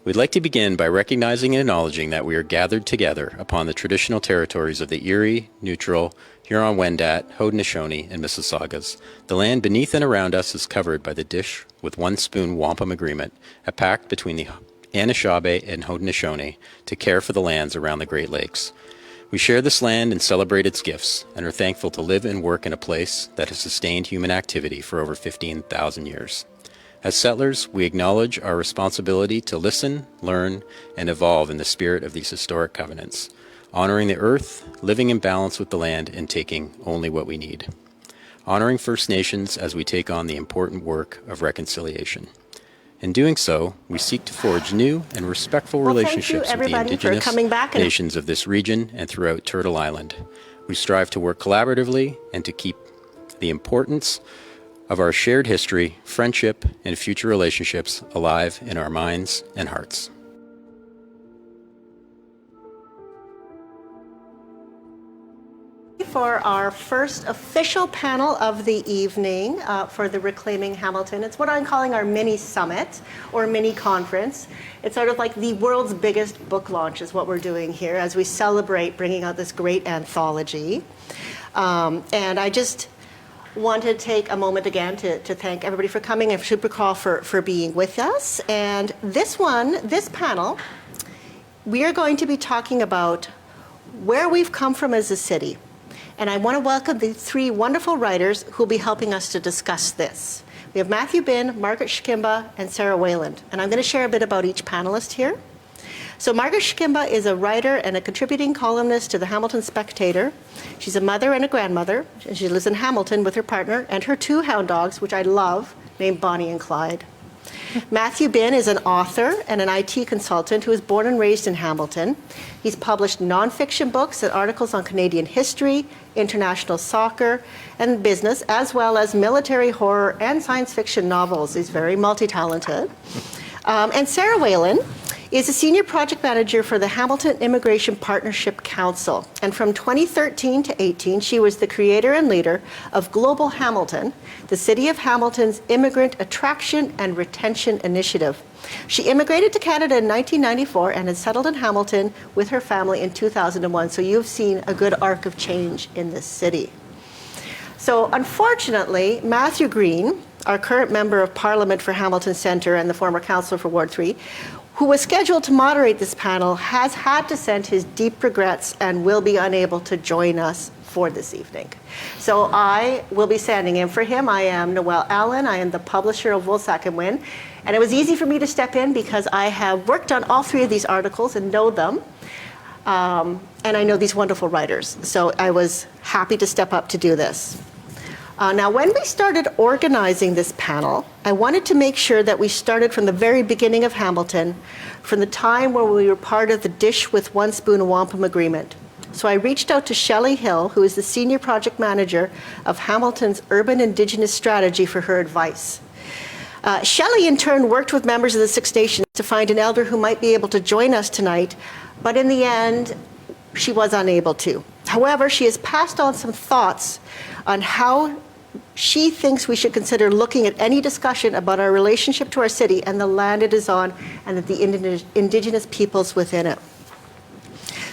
We'd like to begin by recognizing and acknowledging that we are gathered together upon the traditional territories of the Erie, Neutral, Huron-Wendat, Haudenosaunee, and Mississaugas. The land beneath and around us is covered by the Dish with One Spoon Wampum Agreement, a pact between the Anishinaabe and Haudenosaunee to care for the lands around the Great Lakes. We share this land and celebrate its gifts, and are thankful to live and work in a place that has sustained human activity for over 15,000 years. As settlers, we acknowledge our responsibility to listen, learn, and evolve in the spirit of these historic covenants, honoring the earth, living in balance with the land, and taking only what we need. Honoring First Nations as we take on the important work of reconciliation. In doing so, we seek to forge new and respectful relationships with the Indigenous nations of this region and throughout Turtle Island. We strive to work collaboratively and to keep the importance of our shared history, friendship, and future relationships alive in our minds and hearts. For our first official panel of the evening for the Reclaiming Hamilton. It's what I'm calling our mini summit or mini conference. It's sort of like the world's biggest book launch is what we're doing here as we celebrate bringing out this great anthology. And I just want to take a moment again to thank everybody for coming and Supercrawl for being with us. And this panel, we are going to be talking about where we've come from as a city. And I want to welcome the three wonderful writers who will be helping us to discuss this. We have Matthew Bin, Margaret Shkimba, and Sarah Wayland. And I'm going to share a bit about each panelist here. So Margaret Shkimba is a writer and a contributing columnist to the Hamilton Spectator. She's a mother and a grandmother, and she lives in Hamilton with her partner and her two hound dogs, which I love, named Bonnie and Clyde. Matthew Bin is an author and an IT consultant who was born and raised in Hamilton. He's published nonfiction books and articles on Canadian history, international soccer, and business, as well as military horror and science fiction novels. He's very multi-talented. And Sarah Wayland is a senior project manager for the Hamilton Immigration Partnership Council. And from 2013 to 18, she was the creator and leader of Global Hamilton, the City of Hamilton's Immigrant Attraction and Retention Initiative. She immigrated to Canada in 1994 and has settled in Hamilton with her family in 2001. So you've seen a good arc of change in this city. So unfortunately, Matthew Green, our current member of Parliament for Hamilton Centre and the former councillor for Ward 3, who was scheduled to moderate this panel, has had to send his deep regrets and will be unable to join us for this evening. So I will be standing in for him. I am Noelle Allen. I am the publisher of Wolsak and Wynn. And it was easy for me to step in because I have worked on all three of these articles and know them. And I know these wonderful writers. So I was happy to step up to do this. Now, when we started organizing this panel, I wanted to make sure that we started from the very beginning of Hamilton, from the time where we were part of the Dish with One Spoon Wampum Agreement. So I reached out to Shelley Hill, who is the senior project manager of Hamilton's Urban Indigenous Strategy, for her advice. Shelley, in turn, worked with members of the Six Nations to find an elder who might be able to join us tonight, but in the end, she was unable to. However, she has passed on some thoughts on how she thinks we should consider looking at any discussion about our relationship to our city and the land it is on and the Indigenous peoples within it.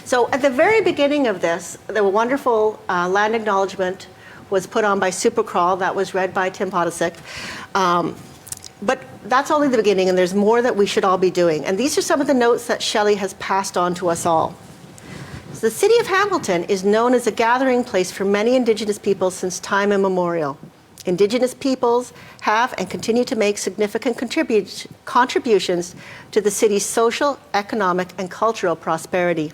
So at the very beginning of this, the wonderful land acknowledgement was put on by Supercrawl that was read by Tim Podesick. But that's only the beginning, and there's more that we should all be doing. And these are some of the notes that Shelley has passed on to us all. So the city of Hamilton is known as a gathering place for many Indigenous peoples since time immemorial. Indigenous peoples have and continue to make significant contributions to the city's social, economic, and cultural prosperity.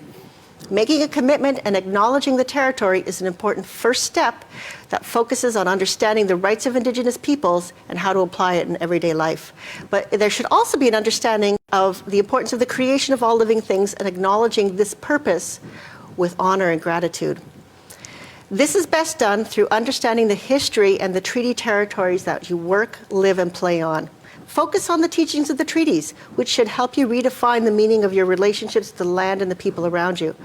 Making a commitment and acknowledging the territory is an important first step that focuses on understanding the rights of Indigenous peoples and how to apply it in everyday life. But there should also be an understanding of the importance of the creation of all living things and acknowledging this purpose with honor and gratitude. This is best done through understanding the history and the treaty territories that you work, live, and play on. Focus on the teachings of the treaties, which should help you redefine the meaning of your relationships to the land and the people around you.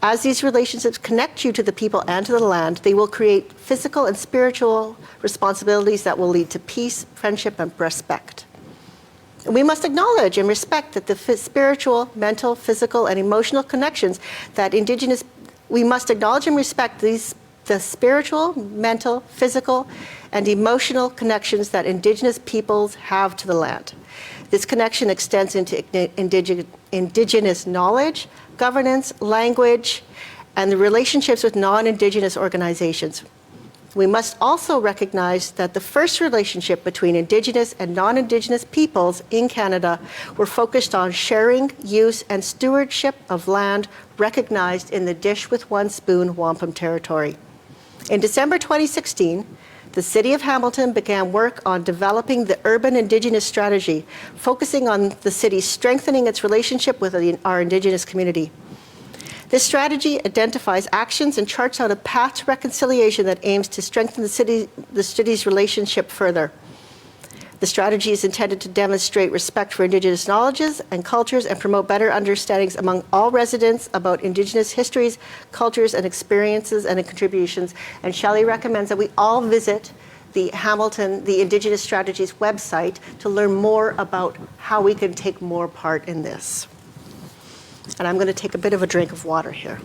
As these relationships connect you to the people and to the land, they will create physical and spiritual responsibilities that will lead to peace, friendship, and respect. We must acknowledge and respect that the spiritual, mental, physical, and emotional connections that we must acknowledge and respect the spiritual, mental, physical, and emotional connections that Indigenous peoples have to the land. This connection extends into Indigenous knowledge, governance, language, and the relationships with non-Indigenous organizations. We must also recognize that the first relationship between Indigenous and non-Indigenous peoples in Canada were focused on sharing, use, and stewardship of land recognized in the Dish with One Spoon Wampum Territory. In December 2016, the City of Hamilton began work on developing the Urban Indigenous Strategy, focusing on the city strengthening its relationship with our Indigenous community. This strategy identifies actions and charts out a path to reconciliation that aims to strengthen the city's relationship further. The strategy is intended to demonstrate respect for Indigenous knowledges and cultures and promote better understandings among all residents about Indigenous histories, cultures, and experiences and contributions. And Shelley recommends that we all visit the Indigenous Strategies website to learn more about how we can take more part in this. And I'm going to take a bit of a drink of water here.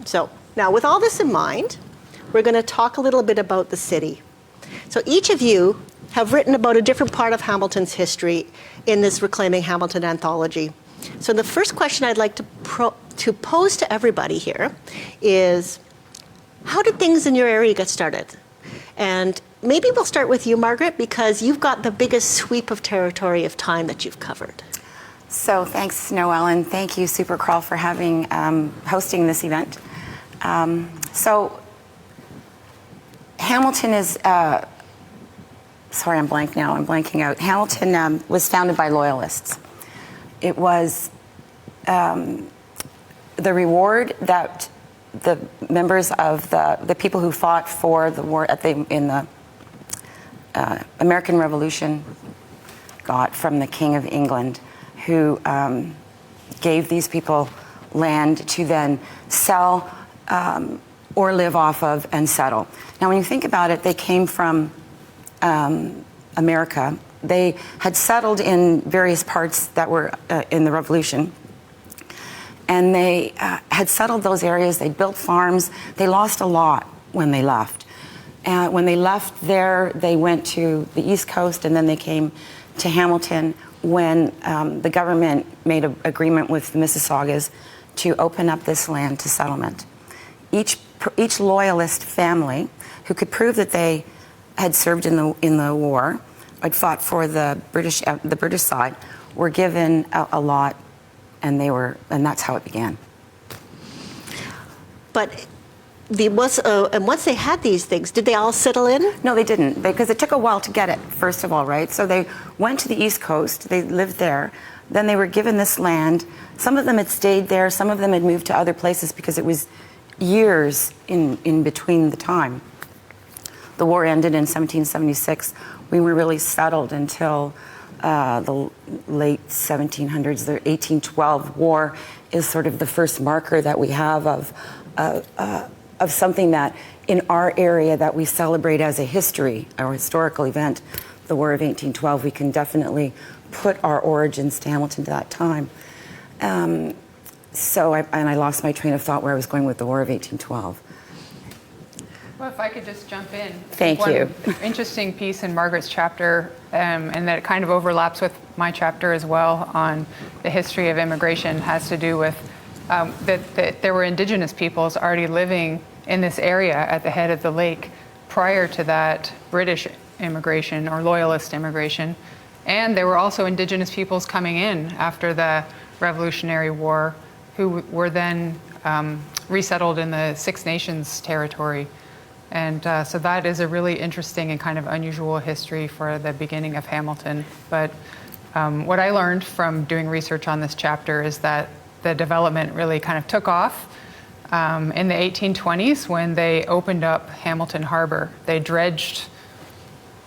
So now with all this in mind, we're going to talk a little bit about the city. So each of you have written about a different part of Hamilton's history in this Reclaiming Hamilton anthology. So the first question I'd like to pose to everybody here is, how did things in your area get started? And maybe we'll start with you, Margaret, because you've got the biggest sweep of territory of time that you've covered. So thanks, Noelle, and thank you, Supercrawl, for hosting this event. So Hamilton is, sorry, I'm blank now, I'm blanking out. Hamilton was founded by Loyalists. It was the reward that the members of the people who fought for the war in the American Revolution got from the King of England, who gave these people land to then sell or live off of and settle. Now, when you think about it, they came from America. They had settled in various parts that were in the Revolution. And they had settled those areas. They built farms. They lost a lot when they left. And when they left there, they went to the East Coast, and then they came to Hamilton when the government made an agreement with the Mississaugas to open up this land to settlement. Each Loyalist family who could prove that they had served in the war, had fought for the British side, were given a lot. And that's how it began. But and once they had these things, did they all settle in? No, they didn't, because it took a while to get it, first of all, right? So they went to the East Coast, they lived there, then they were given this land. Some of them had stayed there, some of them had moved to other places because it was years in between the time. The war ended in 1776. We were really settled until the late 1700s. The 1812 war is sort of the first marker that we have of something that in our area that we celebrate as a history, our historical event, the War of 1812. We can definitely put our origins to Hamilton to that time. So I lost my train of thought where I was going with the War of 1812. Well, if I could just jump in. Thank you. Interesting piece in Margaret's chapter, and that kind of overlaps with my chapter as well on the history of immigration, has to do with that there were Indigenous peoples already living in this area at the head of the lake prior to that British immigration or Loyalist immigration. And there were also Indigenous peoples coming in after the Revolutionary War who were then resettled in the Six Nations territory. And so that is a really interesting and kind of unusual history for the beginning of Hamilton. But what I learned from doing research on this chapter is that the development really kind of took off in the 1820s when they opened up Hamilton Harbor. They dredged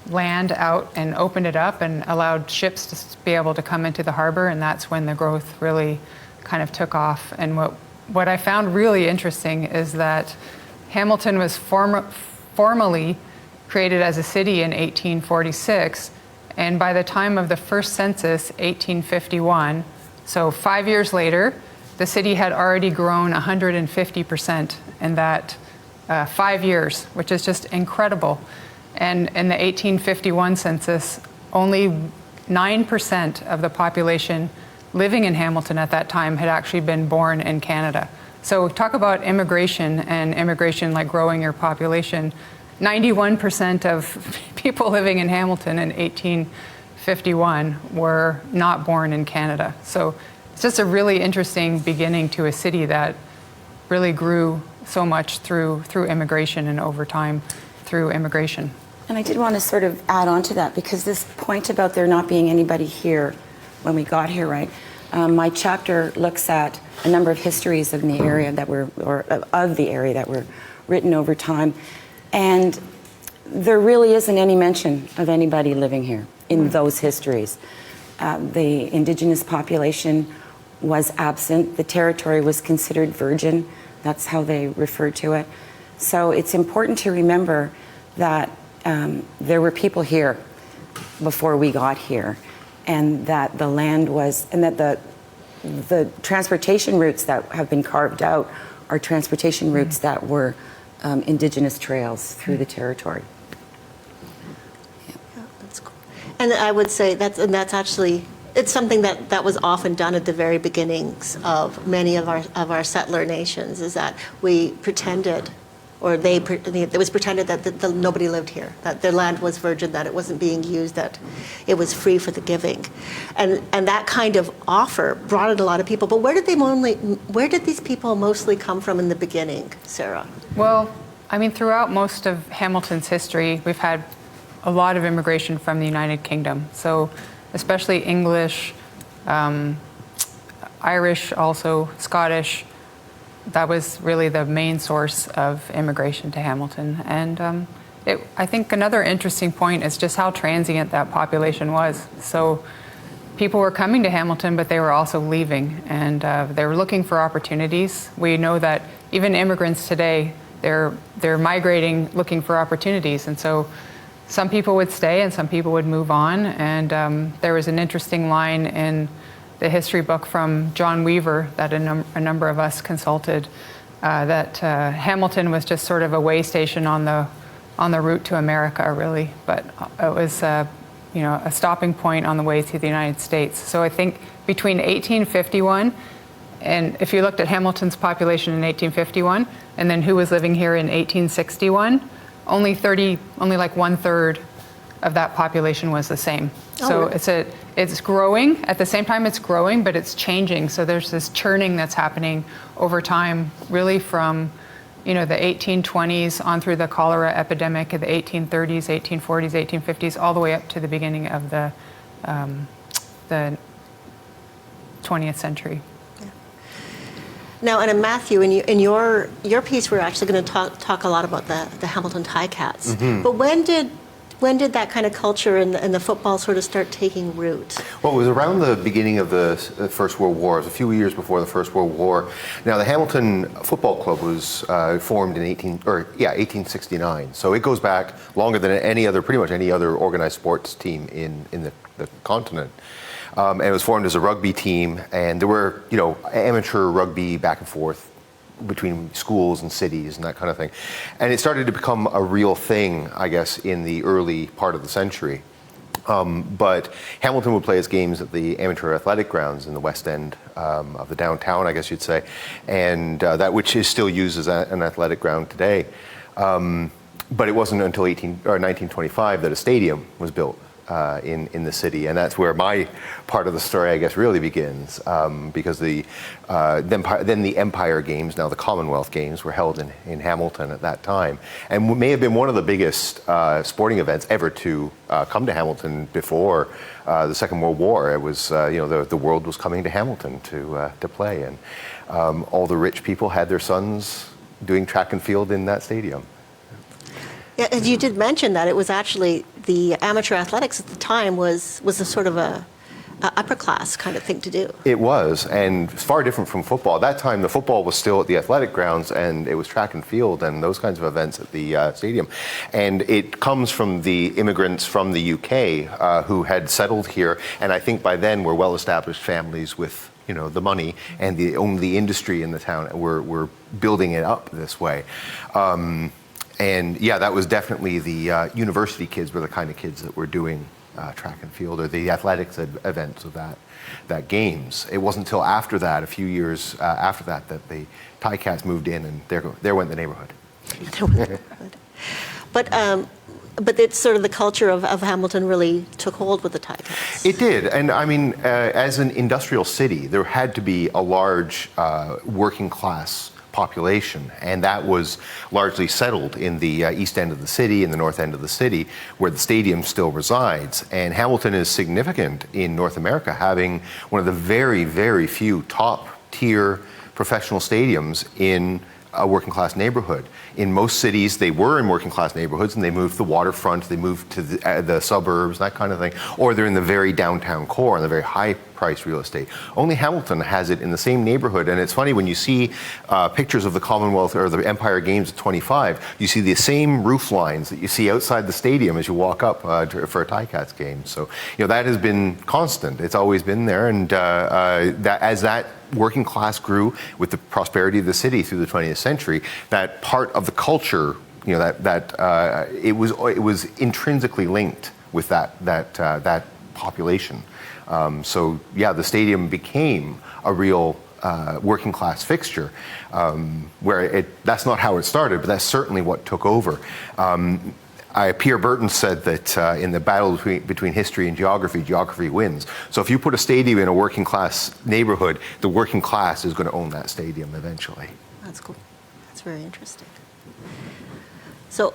land out and opened it up and allowed ships to be able to come into the harbor, and that's when the growth really kind of took off. And what I found really interesting is that Hamilton was formally created as a city in 1846, and by the time of the first census, 1851, so 5 years later, the city had already grown 150% in that 5 years, which is just incredible. And in the 1851 census, only 9% of the population living in Hamilton at that time had actually been born in Canada. So talk about immigration and immigration like growing your population. 91% of people living in Hamilton in 1851 were not born in Canada. So it's just a really interesting beginning to a city that really grew so much through immigration and over time through immigration. And I did want to sort of add on to that, because this point about there not being anybody here when we got here, right? My chapter looks at a number of histories of the area that were, of the area that were written over time, and there really isn't any mention of anybody living here in those histories. The Indigenous population was absent. The territory was considered virgin. That's how they referred to it. So it's important to remember that there were people here before we got here, and that the land was, and that the transportation routes that have been carved out are transportation routes that were Indigenous trails through the territory. Yeah, that's cool. And I would say that's actually, it's something that was often done at the very beginnings of many of our settler nations, is that we pretended, or it was pretended that nobody lived here, that their land was virgin, that it wasn't being used, that it was free for the giving, and that kind of offer brought in a lot of people. But where did these people mostly come from in the beginning, Sarah? Well, I mean, throughout most of Hamilton's history, we've had a lot of immigration from the United Kingdom. So, especially English, Irish, also Scottish. That was really the main source of immigration to Hamilton. And I think another interesting point is just how transient that population was. So people were coming to Hamilton, but they were also leaving, and they were looking for opportunities. We know that even immigrants today, they're migrating, looking for opportunities. And so some people would stay and some people would move on. And there was an interesting line in the history book from John Weaver that a number of us consulted, that Hamilton was just sort of a way station on the route to America, really, but it was a stopping point on the way to the United States. So I think between 1851, and if you looked at Hamilton's population in 1851, and then who was living here in 1861, only like 1/3 of that population was the same. So it's growing. At the same time it's growing, but it's changing. So there's this churning that's happening over time, really from the 1820s on through the cholera epidemic of the 1830s, 1840s, 1850s, all the way up to the beginning of the 20th century. Yeah. Now, and Matthew, in your piece, we're actually going to talk a lot about the Hamilton Ticats. Mm-hmm. But when did that kind of culture and the football sort of start taking root? Well, it was around the beginning of the First World War. It was a few years before the First World War. Now, the Hamilton Football Club was formed in 1869. So it goes back longer than pretty much any other organized sports team in the continent. And it was formed as a rugby team, and there were, amateur rugby back and forth between schools and cities and that kind of thing. And it started to become a real thing, I guess, in the early part of the century. But Hamilton would play its games at the amateur athletic grounds in the west end of the downtown, I guess you'd say, and that which is still used as an athletic ground today. But it wasn't until 1925 that a stadium was built in the city, and that's where my part of the story, I guess, really begins, because then the Empire Games, now the Commonwealth Games, were held in Hamilton at that time, and may have been one of the biggest sporting events ever to come to Hamilton before the Second World War. It was, the world was coming to Hamilton to play, and all the rich people had their sons doing track and field in that stadium. Yeah, and you did mention that it was actually the amateur athletics at the time was a sort of a upper class kind of thing to do. It was, and far different from football. At that time, the football was still at the athletic grounds, and it was track and field and those kinds of events at the stadium. And it comes from the immigrants from the UK who had settled here, and I think by then were well-established families with the money and owned the industry in the town, and were building it up this way. And yeah, that was definitely the university kids were the kind of kids that were doing track and field, or the athletics events of that games. It wasn't until after that, a few years after that, that the Ticats moved in, and there went the neighborhood. But it's sort of the culture of Hamilton really took hold with the Ticats. It did, and I mean, as an industrial city, there had to be a large working class population, and that was largely settled in the east end of the city, in the north end of the city, where the stadium still resides. And Hamilton is significant in North America, having one of the very, very few top-tier professional stadiums in a working class neighborhood. In most cities, they were in working class neighborhoods, and they moved to the waterfront, they moved to the suburbs, that kind of thing, or they're in the very downtown core, in the very high-priced real estate. Only Hamilton has it in the same neighborhood, and it's funny when you see pictures of the Commonwealth or the Empire Games at 25, you see the same roof lines that you see outside the stadium as you walk up for a Ticats game. So, that has been constant. It's always been there, and as that working class grew with the prosperity of the city through the 20th century, that part of the culture, it was intrinsically linked with that population. So yeah, the stadium became a real working class fixture, where that's not how it started, but that's certainly what took over. Pierre Burton said that in the battle between history and geography wins. So if you put a stadium in a working class neighborhood, the working class is going to own that stadium eventually. That's cool. That's very interesting. So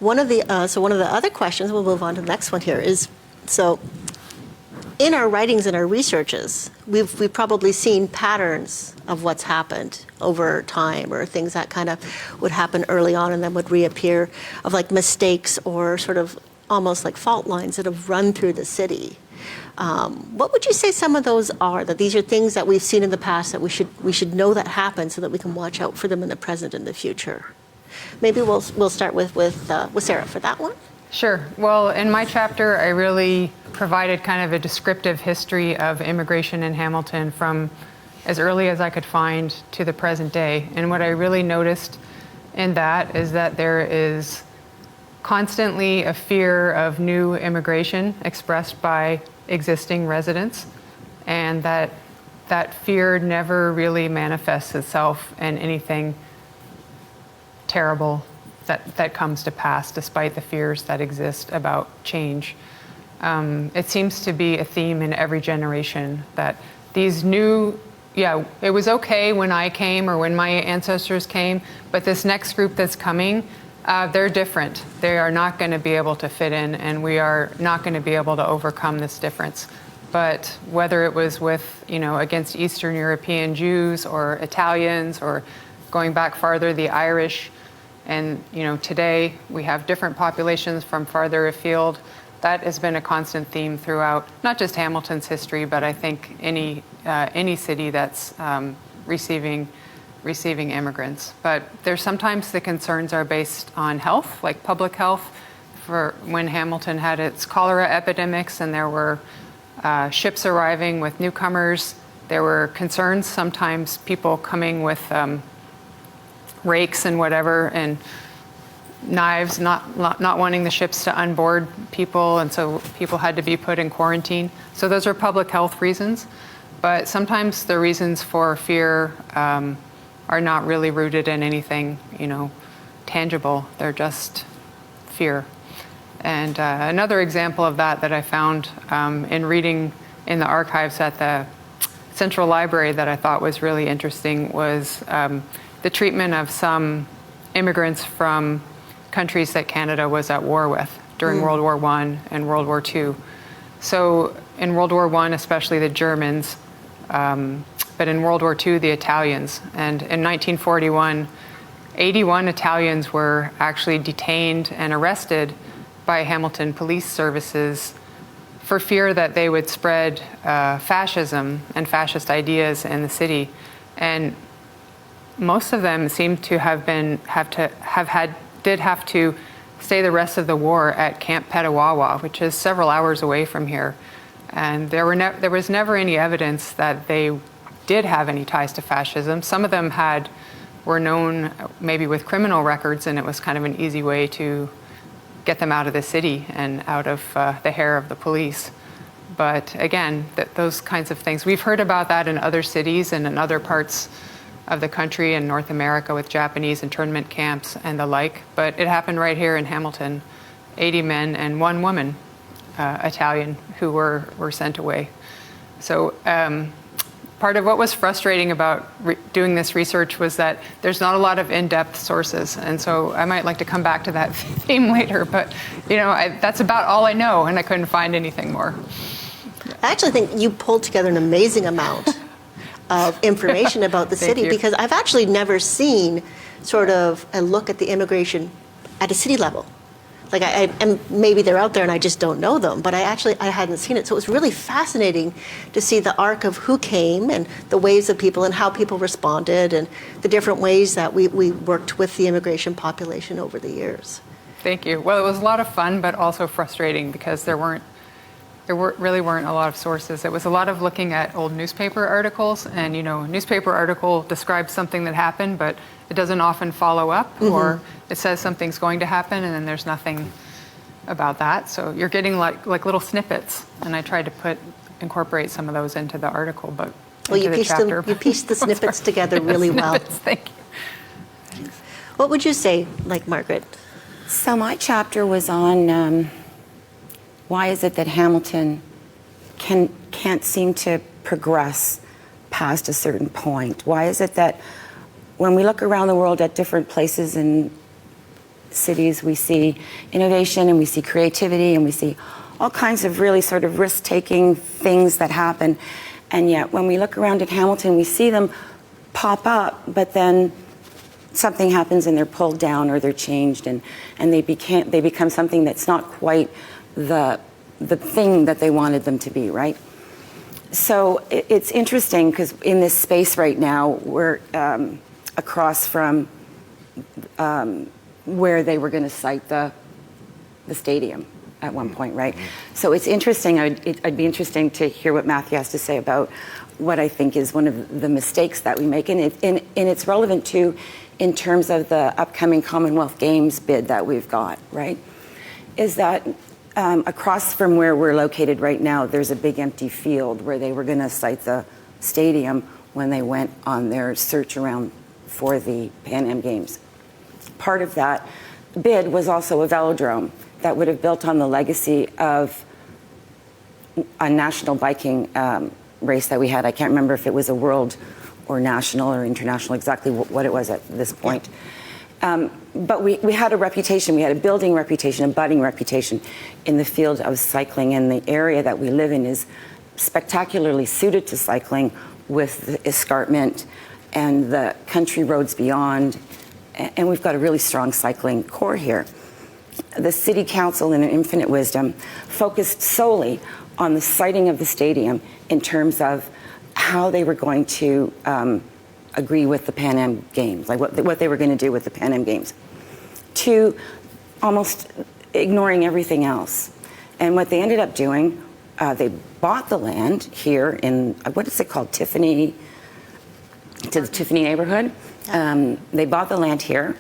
one of the other questions, we'll move on to the next one here, is so in our writings and our researches, we've probably seen patterns of what's happened over time, or things that kind of would happen early on and then would reappear, of like mistakes or sort of almost like fault lines that have run through the city. What would you say some of those are? That these are things that we've seen in the past that we should know that happen, so that we can watch out for them in the present and the future. Maybe we'll start with Sarah for that one. Sure. Well, in my chapter, I really provided kind of a descriptive history of immigration in Hamilton from as early as I could find to the present day. And what I really noticed in that is that there is constantly a fear of new immigration expressed by existing residents, and that fear never really manifests itself in anything terrible that comes to pass, despite the fears that exist about change. It seems to be a theme in every generation that these new, it was okay when I came or when my ancestors came, but this next group that's coming, they're different. They are not going to be able to fit in, and we are not going to be able to overcome this difference. But whether it was with, against Eastern European Jews or Italians, or going back farther, the Irish, and today we have different populations from farther afield. That has been a constant theme throughout not just Hamilton's history, but I think any city that's receiving immigrants. But there's sometimes the concerns are based on health, like public health. For when Hamilton had its cholera epidemics and there were ships arriving with newcomers, there were concerns, sometimes people coming with rakes and whatever, and knives, not wanting the ships to unboard people, and so people had to be put in quarantine. So those are public health reasons, but sometimes the reasons for fear are not really rooted in anything, tangible. They're just fear. And another example of that I found in reading in the archives at the Central Library that I thought was really interesting was the treatment of some immigrants from countries that Canada was at war with during World War I and World War II. So in World War I, especially the Germans, but in World War II, the Italians. And in 1941, 81 Italians were actually detained and arrested by Hamilton police services for fear that they would spread fascism and fascist ideas in the city. And most of them seem to have to stay the rest of the war at Camp Petawawa, which is several hours away from here. And there was never any evidence that they did have any ties to fascism. Some of them were known maybe with criminal records, and it was kind of an easy way to get them out of the city and out of the hair of the police. But again, those kinds of things, we've heard about that in other cities and in other parts of the country in North America with Japanese internment camps and the like, but it happened right here in Hamilton. 80 men and 1 woman, Italian, who were sent away. So part of what was frustrating about doing this research was that there's not a lot of in-depth sources, and so I might like to come back to that theme later, but that's about all I know, and I couldn't find anything more. I actually think you pulled together an amazing amount of information about the city, because I've actually never seen sort of a look at the immigration at a city level. Like and maybe they're out there and I just don't know them, but I hadn't seen it. So it was really fascinating to see the arc of who came and the waves of people and how people responded and the different ways that we worked with the immigration population over the years. Thank you. Well, it was a lot of fun, but also frustrating because there really weren't a lot of sources. It was a lot of looking at old newspaper articles, and a newspaper article describes something that happened, but it doesn't often follow up, or it says something's going to happen, and then there's nothing about that. So you're getting like little snippets, and I tried to incorporate some of those into the article, but you pieced the snippets together really well. Thank you. What would you say, like Margaret? So my chapter was on why is it that Hamilton can't seem to progress past a certain point? Why is it that when we look around the world at different places and cities, we see innovation and we see creativity and we see all kinds of really sort of risk-taking things that happen, and yet when we look around at Hamilton, we see them pop up, but then something happens and they're pulled down or they're changed, and they become something that's not quite the thing that they wanted them to be, right? So it's interesting because in this space right now, we're across from where they were going to site the stadium at one point, right? So it's interesting. I'd be interesting to hear what Matthew has to say about what I think is one of the mistakes that we make, and it's relevant too in terms of the upcoming Commonwealth Games bid that we've got, right? Is that across from where we're located right now, there's a big empty field where they were going to site the stadium when they went on their search around for the Pan Am Games. Part of that bid was also a velodrome that would have built on the legacy of a national biking race that we had. I can't remember if it was a world or national or international, exactly what it was at this point. But we had a reputation, we had a building reputation, a budding reputation in the field of cycling, and the area that we live in is spectacularly suited to cycling with the escarpment and the country roads beyond, and we've got a really strong cycling core here. The City Council, in an infinite wisdom, focused solely on the siting of the stadium in terms of how they were going to agree with the Pan Am Games, like what they were going to do with the Pan Am Games, to almost ignoring everything else. And what they ended up doing, they bought the land here in, what is it called, Tiffany, to the Tiffany neighborhood. They bought the land here.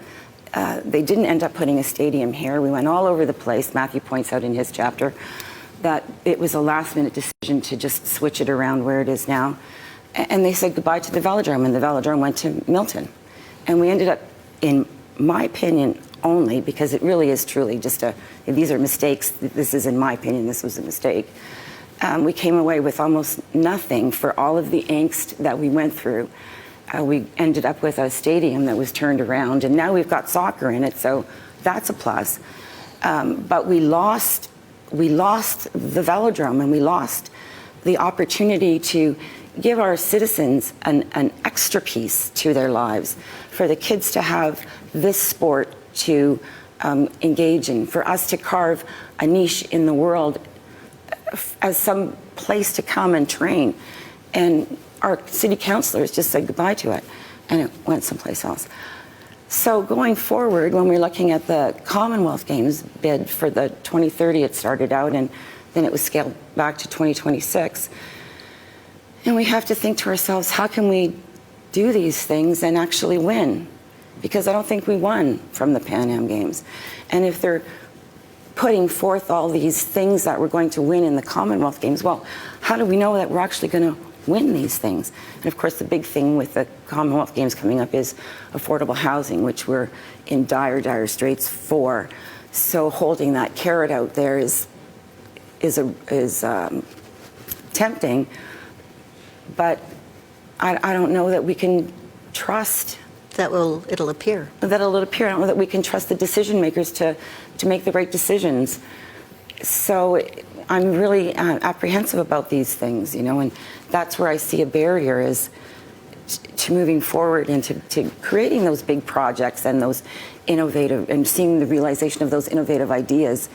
They didn't end up putting a stadium here. We went all over the place. Matthew points out in his chapter that it was a last-minute decision to just switch it around where it is now. And they said goodbye to the velodrome, and the velodrome went to Milton. And we ended up, in my opinion only, because it really is truly just these are mistakes, this is in my opinion, this was a mistake. We came away with almost nothing for all of the angst that we went through. We ended up with a stadium that was turned around, and now we've got soccer in it, so that's a plus. But we lost the velodrome, and we lost the opportunity to give our citizens an extra piece to their lives, for the kids to have this sport to engage in, for us to carve a niche in the world as some place to come and train. And our city councilors just said goodbye to it, and it went someplace else. So going forward, when we're looking at the Commonwealth Games bid for the 2030, it started out, and then it was scaled back to 2026. And we have to think to ourselves, how can we do these things and actually win? Because I don't think we won from the Pan Am Games. And if they're putting forth all these things that we're going to win in the Commonwealth Games, well, how do we know that we're actually going to win these things? And of course, the big thing with the Commonwealth Games coming up is affordable housing, which we're in dire straits for. So holding that carrot out there is tempting, but I don't know that we can trust it'll appear. I don't know that we can trust the decision makers to make the right decisions. So I'm really apprehensive about these things, and that's where I see a barrier is to moving forward and to creating those big projects and those innovative, and seeing the realization of those innovative ideas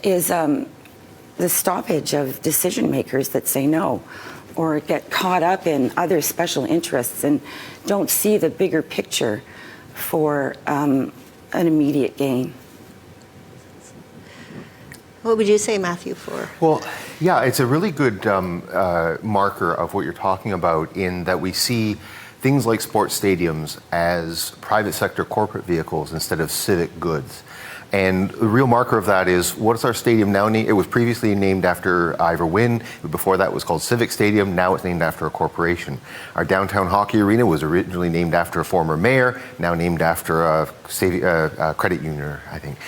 is the stoppage of decision makers that say no, or get caught up in other special interests and don't see the bigger picture for an immediate gain. What would you say, Matthew, Well, yeah, it's a really good marker of what you're talking about, in that we see things like sports stadiums as private sector corporate vehicles instead of civic goods. And the real marker of that is, what is our stadium now named? It was previously named after Ivor Wynn. Before that, it was called Civic Stadium. Now it's named after a corporation. Our downtown hockey arena was originally named after a former mayor, now named after a credit union, I think.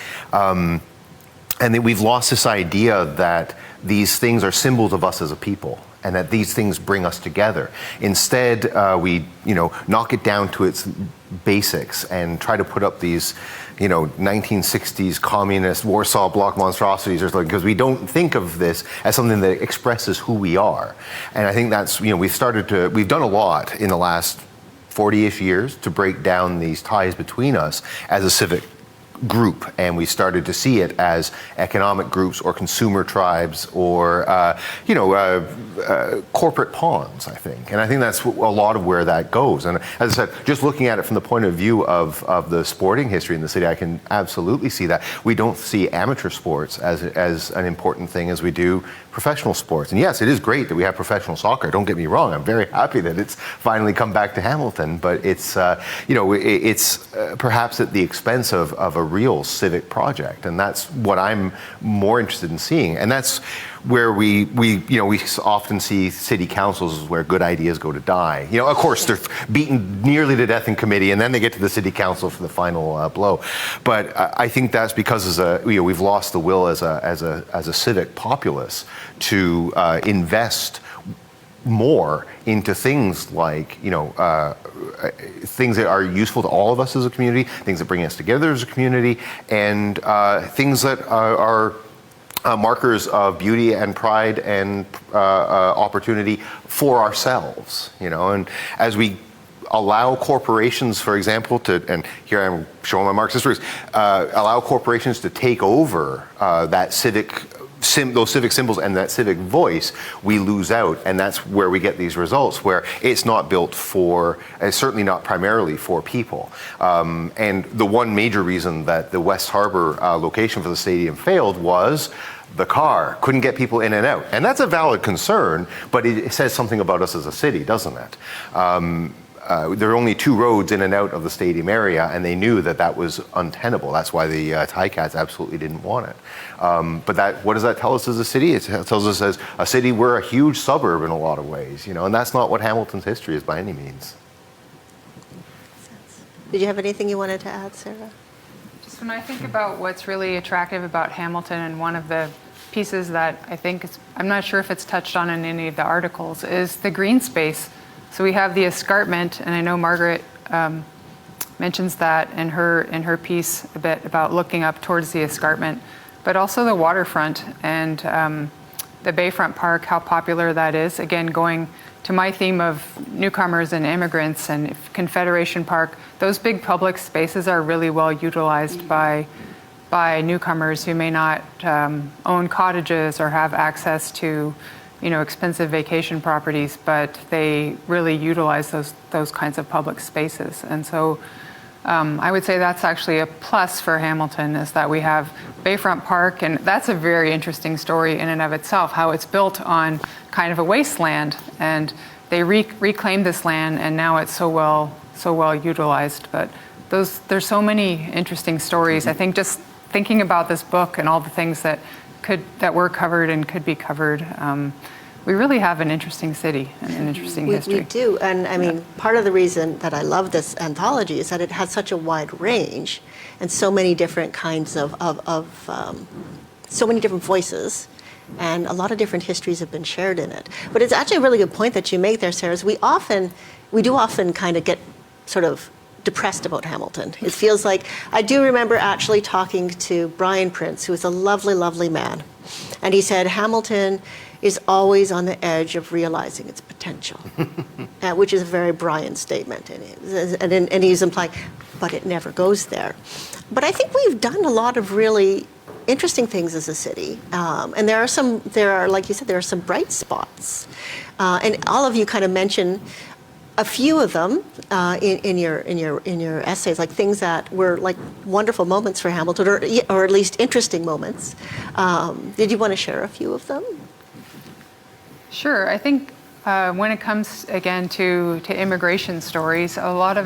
And then we've lost this idea that these things are symbols of us as a people, and that these things bring us together. Instead, we knock it down to its basics and try to put up these 1960s communist Warsaw Bloc monstrosities, or something, because we don't think of this as something that expresses who we are. And I think that's, we've done a lot in the last 40-ish years to break down these ties between us as a civic group, and we started to see it as economic groups or consumer tribes or corporate pawns, I think. And I think that's a lot of where that goes. And as I said, just looking at it from the point of view of the sporting history in the city, I can absolutely see that. We don't see amateur sports as an important thing as we do professional sports. And yes, it is great that we have professional soccer. Don't get me wrong. I'm very happy that it's finally come back to Hamilton, but it's perhaps at the expense of a real civic project, and that's what I'm more interested in seeing. And that's where we often see city councils as where good ideas go to die. Of course, they're beaten nearly to death in committee, and then they get to the city council for the final blow. But I think that's because we've lost the will as a civic populace to invest more into things like, things that are useful to all of us as a community, things that bring us together as a community, and things that are markers of beauty and pride and opportunity for ourselves, and as we allow corporations, for example, and here I'm showing my Marxist roots, allow corporations to take over that those civic symbols and that civic voice, we lose out. And that's where we get these results, where it's not built for, certainly not primarily for people. And the one major reason that the West Harbour location for the stadium failed was the car couldn't get people in and out. And that's a valid concern, but it says something about us as a city, doesn't it? There are only 2 roads in and out of the stadium area, and they knew that was untenable. That's why the Ticats absolutely didn't want it. But what does that tell us as a city? It tells us as a city we're a huge suburb in a lot of ways, and that's not what Hamilton's history is by any means. Did you have anything you wanted to add, Sarah? Just when I think about what's really attractive about Hamilton, and one of the pieces that I think I'm not sure if it's touched on in any of the articles, is the green space. So we have the escarpment, and I know Margaret mentions that in her piece a bit about looking up towards the escarpment, but also the waterfront and the Bayfront Park, how popular that is. Again, going to my theme of newcomers and immigrants, and Confederation Park, those big public spaces are really well utilized by by newcomers who may not own cottages or have access to, expensive vacation properties, but they really utilize those kinds of public spaces. And so I would say that's actually a plus for Hamilton, is that we have Bayfront Park, and that's a very interesting story in and of itself, how it's built on kind of a wasteland, and they reclaimed this land, and now it's so well utilized. But there's so many interesting stories. I think just thinking about this book and all the things that were covered and could be covered, we really have an interesting city and an interesting history. We do, and I mean, part of the reason that I love this anthology is that it has such a wide range and so many different kinds of so many different voices, and a lot of different histories have been shared in it. But it's actually a really good point that you make there, Sarah, is we do often kind of get sort of depressed about Hamilton. It feels like, I do remember actually talking to Brian Prince, who is a lovely, lovely man, and he said Hamilton is always on the edge of realizing its potential, which is a very Brian statement, and he's implying, but it never goes there. But I think we've done a lot of really interesting things as a city, and there are, like you said, there are some bright spots, and all of you kind of mentioned a few of them in your essays, like things that were like wonderful moments for Hamilton, or at least interesting moments. Did you want to share a few of them? Sure. I think when it comes again to immigration stories, a lot of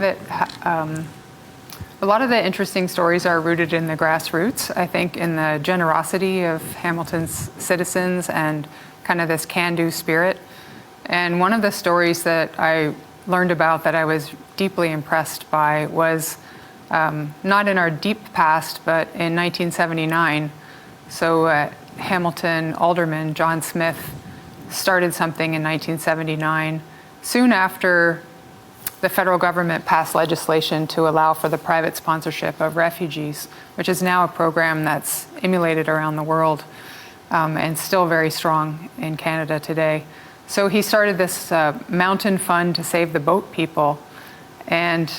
the interesting stories are rooted in the grassroots. I think in the generosity of Hamilton's citizens and kind of this can-do spirit. And one of the stories that I learned about that I was deeply impressed by was not in our deep past, but in 1979. So Hamilton Alderman John Smith started something in 1979, soon after the federal government passed legislation to allow for the private sponsorship of refugees, which is now a program that's emulated around the world and still very strong in Canada today. So he started this mountain fund to save the boat people, and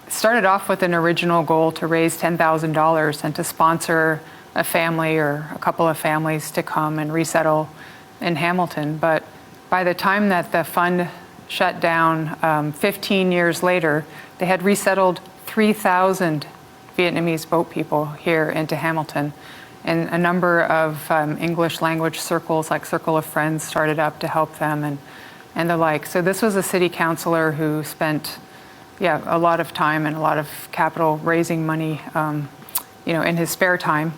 started off with an original goal to raise $10,000 and to sponsor a family or a couple of families to come and resettle in Hamilton. But by the time that the fund shut down 15 years later, they had resettled 3,000 Vietnamese boat people here into Hamilton. And a number of English language circles, like Circle of Friends, started up to help them and the like. So this was a city councilor who spent a lot of time and a lot of capital raising money in his spare time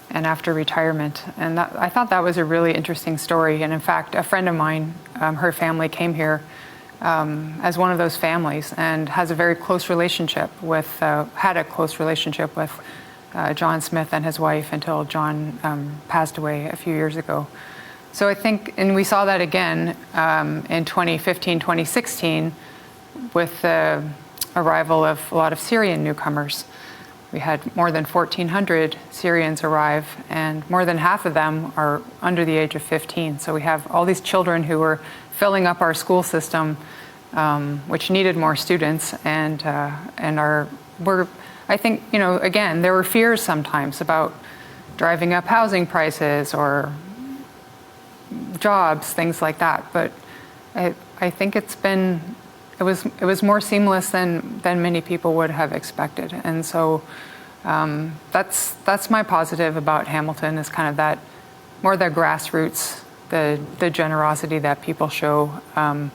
and after retirement. And I thought that was a really interesting story. And in fact, a friend of mine, her family came here as one of those families, and has a very close relationship with, had a close relationship with John Smith and his wife until John passed away a few years ago. So I think, and we saw that again in 2015, 2016, with the arrival of a lot of Syrian newcomers. We had more than 1,400 Syrians arrive, and more than half of them are under the age of 15. So we have all these children who were filling up our school system, which needed more students, and were, I think, again, there were fears sometimes about driving up housing prices or jobs, things like that. But I think it was more seamless than many people would have expected. And so that's my positive about Hamilton, is kind of that, more the grassroots, the generosity that people show. And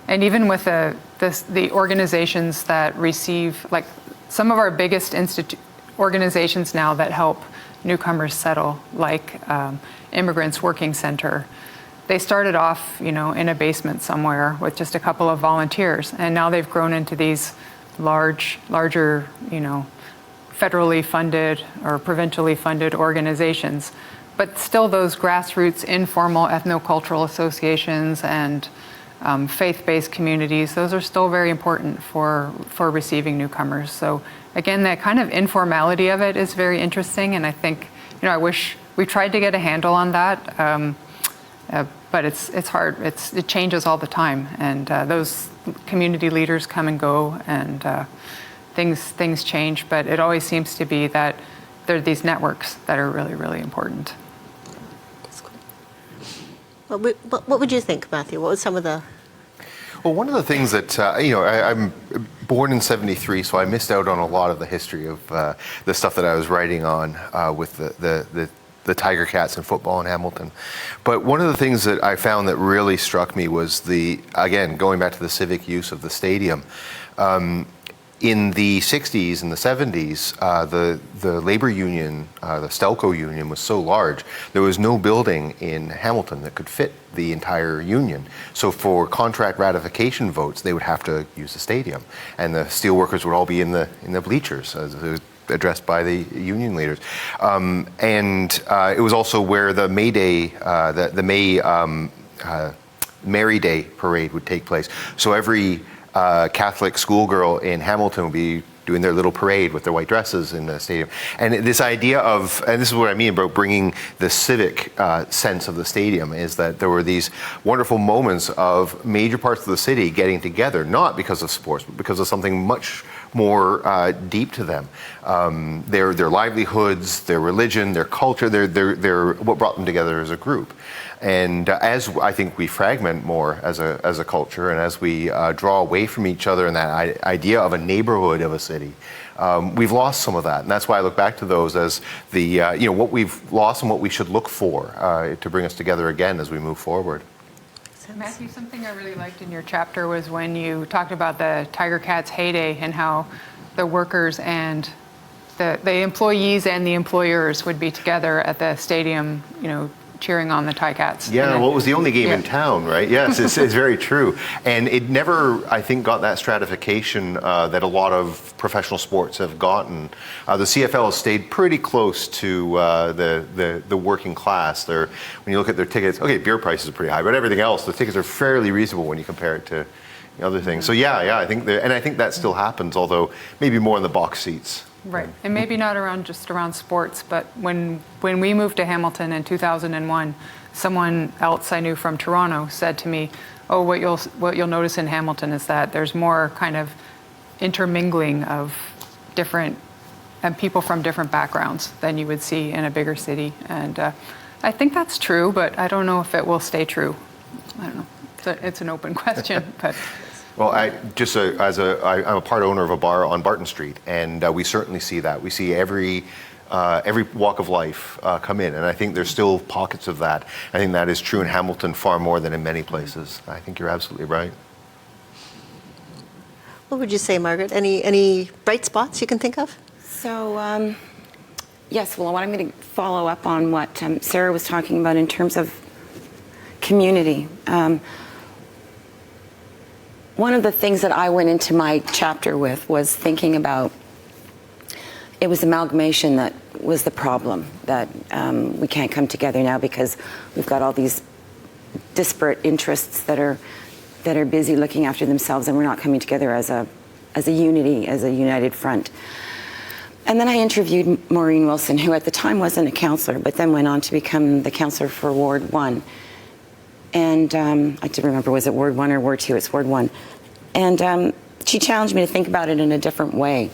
even with the organizations that receive, like some of our biggest organizations now that help newcomers settle, like Immigrants Working Center, they started off, in a basement somewhere with just a couple of volunteers, and now they've grown into these larger, federally funded or provincially funded organizations. But still, those grassroots, informal ethnocultural associations and faith-based communities, those are still very important for receiving newcomers. So again, that kind of informality of it is very interesting, and I think, I wish we tried to get a handle on that. But it's hard. It changes all the time, and those community leaders come and go, and things change, but it always seems to be that there are these networks that are really, really important. What would you think, Matthew? What was some of the... Well, one of the things that, I'm born in 73, so I missed out on a lot of the history of the stuff that I was writing on with the Tiger Cats and football in Hamilton. But one of the things that I found that really struck me was again, going back to the civic use of the stadium. In the 60s and the 70s, the labor union, the Stelco union, was so large, there was no building in Hamilton that could fit the entire union. So for contract ratification votes, they would have to use the stadium. And the steelworkers would all be in the bleachers, as it was addressed by the union leaders. It was also where the May Day, the May Mary Day parade would take place. So every Catholic schoolgirl in Hamilton would be doing their little parade with their white dresses in the stadium. And this idea of, and this is what I mean about bringing the civic sense of the stadium, is that there were these wonderful moments of major parts of the city getting together, not because of sports, but because of something much more deep to them. Their livelihoods, their religion, their culture, their what brought them together as a group. And as I think we fragment more as a culture, and as we draw away from each other and that idea of a neighborhood of a city, we've lost some of that. And that's why I look back to those as the what we've lost and what we should look for to bring us together again as we move forward. Matthew, something I really liked in your chapter was when you talked about the Tiger Cats Heyday and how the workers and the employees and the employers would be together at the stadium, cheering on the Ticats. Yeah, well, it was the only game in town, right? Yes, it's very true. And it never, I think, got that stratification that a lot of professional sports have gotten. The CFL has stayed pretty close to the working class. When you look at their tickets, okay, beer prices are pretty high, but everything else, the tickets are fairly reasonable when you compare it to other things. So I think I think that still happens, although maybe more in the box seats. Right, and maybe not just around sports, but when we moved to Hamilton in 2001, someone else I knew from Toronto said to me, "Oh, what you'll notice in Hamilton is that there's more kind of intermingling of different people from different backgrounds than you would see in a bigger city." And I think that's true, but I don't know if it will stay true. I don't know. It's an open question, but. Well, I'm a part owner of a bar on Barton Street, and we certainly see that. We see every walk of life come in, and I think there's still pockets of that. I think that is true in Hamilton far more than in many places. I think you're absolutely right. What would you say, Margaret? Any bright spots you can think of? So, yes, well, I'm going to follow up on what Sarah was talking about in terms of community. One of the things that I went into my chapter with was thinking about, it was amalgamation that was the problem, that we can't come together now because we've got all these disparate interests that are busy looking after themselves, and we're not coming together as a unity, as a united front. And then I interviewed Maureen Wilson, who at the time wasn't a councillor, but then went on to become the councillor for Ward 1. And I didn't remember, was it Ward 1 or Ward 2? It's Ward 1. And she challenged me to think about it in a different way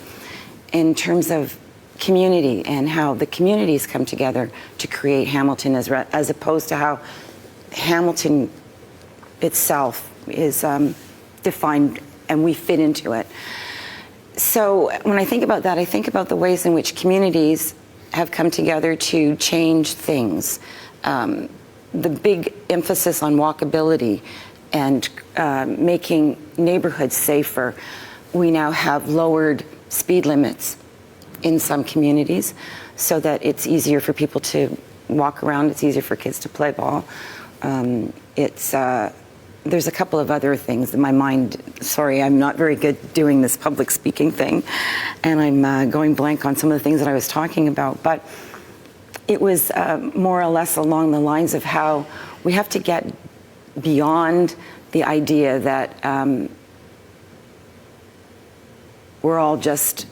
in terms of community and how the communities come together to create Hamilton as opposed to how Hamilton itself is defined and we fit into it. So when I think about that, I think about the ways in which communities have come together to change things. The big emphasis on walkability and making neighborhoods safer. We now have lowered speed limits in some communities so that it's easier for people to walk around. It's easier for kids to play ball. There's a couple of other things in my mind. Sorry, I'm not very good doing this public speaking thing, and I'm going blank on some of the things that I was talking about. But it was more or less along the lines of how we have to get beyond the idea that we're all just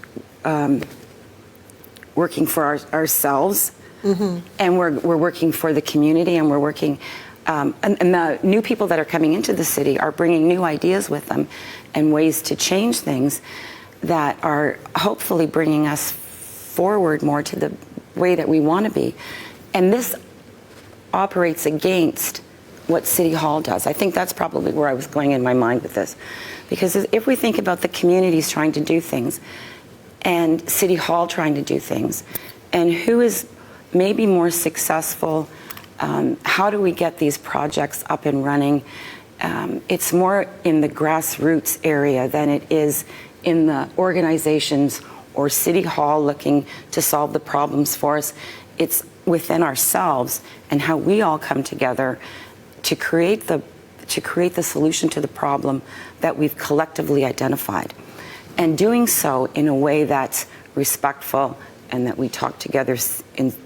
working for ourselves, and we're working for the community, and we're working, and the new people that are coming into the city are bringing new ideas with them and ways to change things. that are hopefully bringing us forward more to the way that we want to be. And this operates against what City Hall does. I think that's probably where I was going in my mind with this. Because if we think about the communities trying to do things and City Hall trying to do things, and who is maybe more successful, how do we get these projects up and running? It's more in the grassroots area than it is in the organizations or City Hall looking to solve the problems for us. It's within ourselves and how we all come together to create the solution to the problem that we've collectively identified. And doing so in a way that's respectful and that we talk together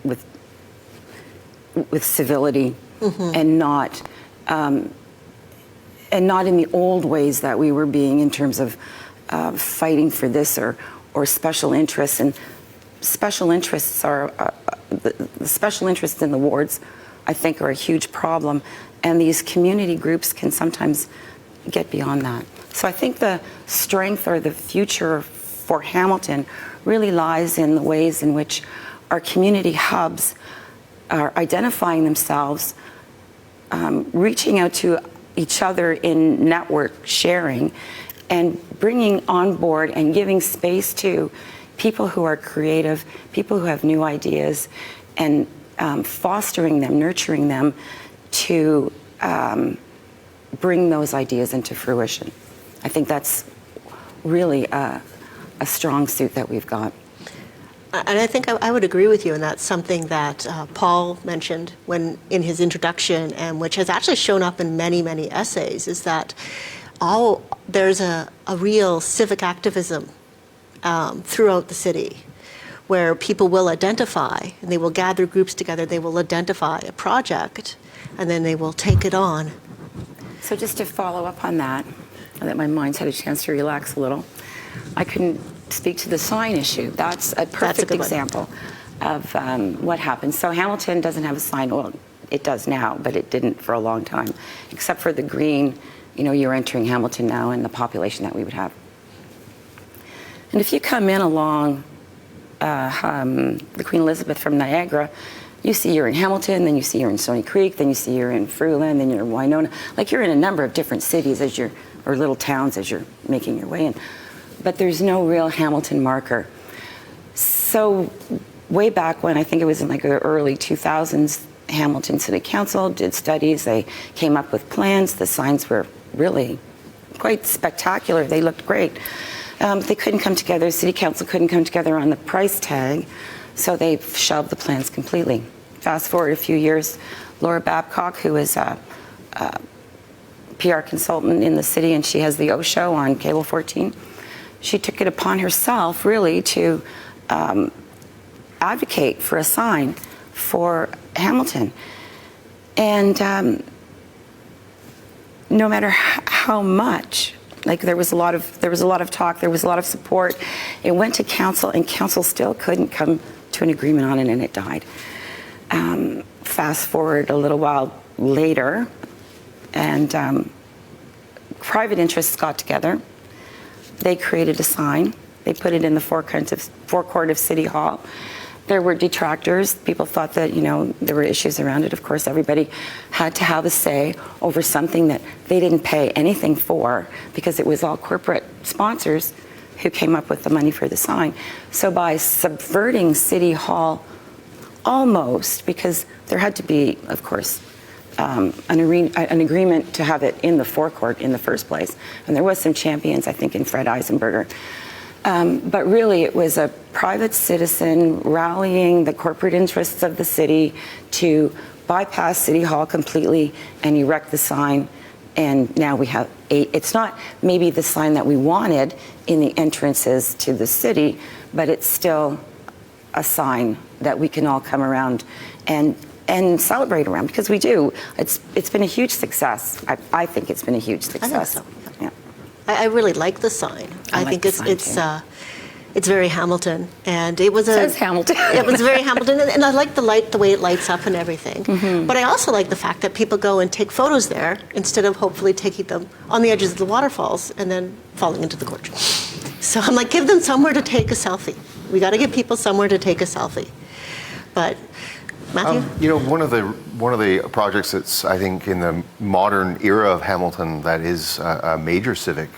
with civility, and not in the old ways that we were being in terms of fighting for this or special interests. And special interests are the special interests in the wards, I think, are a huge problem, and these community groups can sometimes get beyond that. So I think the strength or the future for Hamilton really lies in the ways in which our community hubs are identifying themselves, reaching out to each other in network sharing, and bringing on board and giving space to people who are creative, people who have new ideas, and fostering them, nurturing them to bring those ideas into fruition. I think that's really a strong suit that we've got. And I think I would agree with you, and that's something that Paul mentioned in his introduction, and which has actually shown up in many, many essays, is that there's a real civic activism throughout the city, where people will identify, and they will gather groups together, they will identify a project, and then they will take it on. So just to follow up on that, now that my mind's had a chance to relax a little, I couldn't speak to the sign issue. That's a perfect example of what happens. So Hamilton doesn't have a sign. Well, it does now, but it didn't for a long time, except for the green, you're entering Hamilton now and the population that we would have. And if you come in along the Queen Elizabeth from Niagara, you see you're in Hamilton, then you see you're in Stony Creek, then you see you're in Fruitland, then you're in Winona. Like, you're in a number of different cities or little towns as you're making your way in. But there's no real Hamilton marker. So way back when, I think it was in like the early 2000s, Hamilton City Council did studies. They came up with plans. The signs were really quite spectacular. They looked great. They couldn't come together. City Council couldn't come together on the price tag, so they shelved the plans completely. Fast forward a few years, Laura Babcock, who is a PR consultant in the city, and she has the O Show on Cable 14, she took it upon herself really to advocate for a sign for Hamilton. And no matter how much, like, there was a lot of talk, there was a lot of support, it went to council, and council still couldn't come to an agreement on it, and it died. Fast forward a little while later, and private interests got together. They created a sign. They put it in the forecourt of City Hall. There were detractors. People thought that, there were issues around it. Of course, everybody had to have a say over something that they didn't pay anything for, because it was all corporate sponsors who came up with the money for the sign. So by subverting City Hall almost, because there had to be, of course, an agreement to have it in the forecourt in the first place. And there was some champions, I think, in Fred Eisenberger. But really, it was a private citizen rallying the corporate interests of the city to bypass City Hall completely and erect the sign. And now we have it's not maybe the sign that we wanted in the entrances to the city, but it's still a sign that we can all come around and celebrate around, because we do. It's been a huge success. I think it's been a huge success. I think so. Yeah. I really like the sign. I think it's very Hamilton, and it says Hamilton. It was very Hamilton, and I like the way it lights up and everything. Mm-hmm. But I also like the fact that people go and take photos there instead of hopefully taking them on the edges of the waterfalls and then falling into the gorge. So I'm like, give them somewhere to take a selfie. We got to give people somewhere to take a selfie. But Matthew? One of the projects that's, I think, in the modern era of Hamilton that is a major civic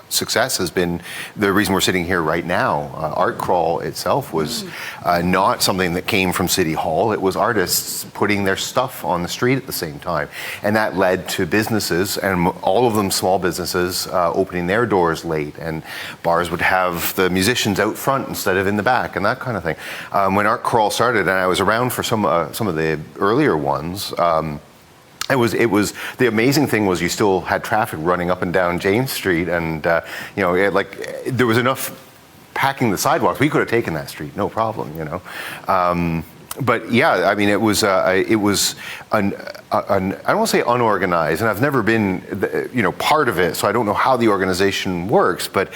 success has been the reason we're sitting here right now. Art Crawl itself was not something that came from City Hall. It was artists putting their stuff on the street at the same time. And that led to businesses, and all of them small businesses, opening their doors late. And bars would have the musicians out front instead of in the back, and that kind of thing. When Art Crawl started, and I was around for some of the earlier ones, It was the amazing thing was you still had traffic running up and down James Street, and there was enough packing the sidewalks. We could have taken that street, no problem, But yeah, I mean, it was I don't want to say unorganized, and I've never been part of it, so I don't know how the organization works. But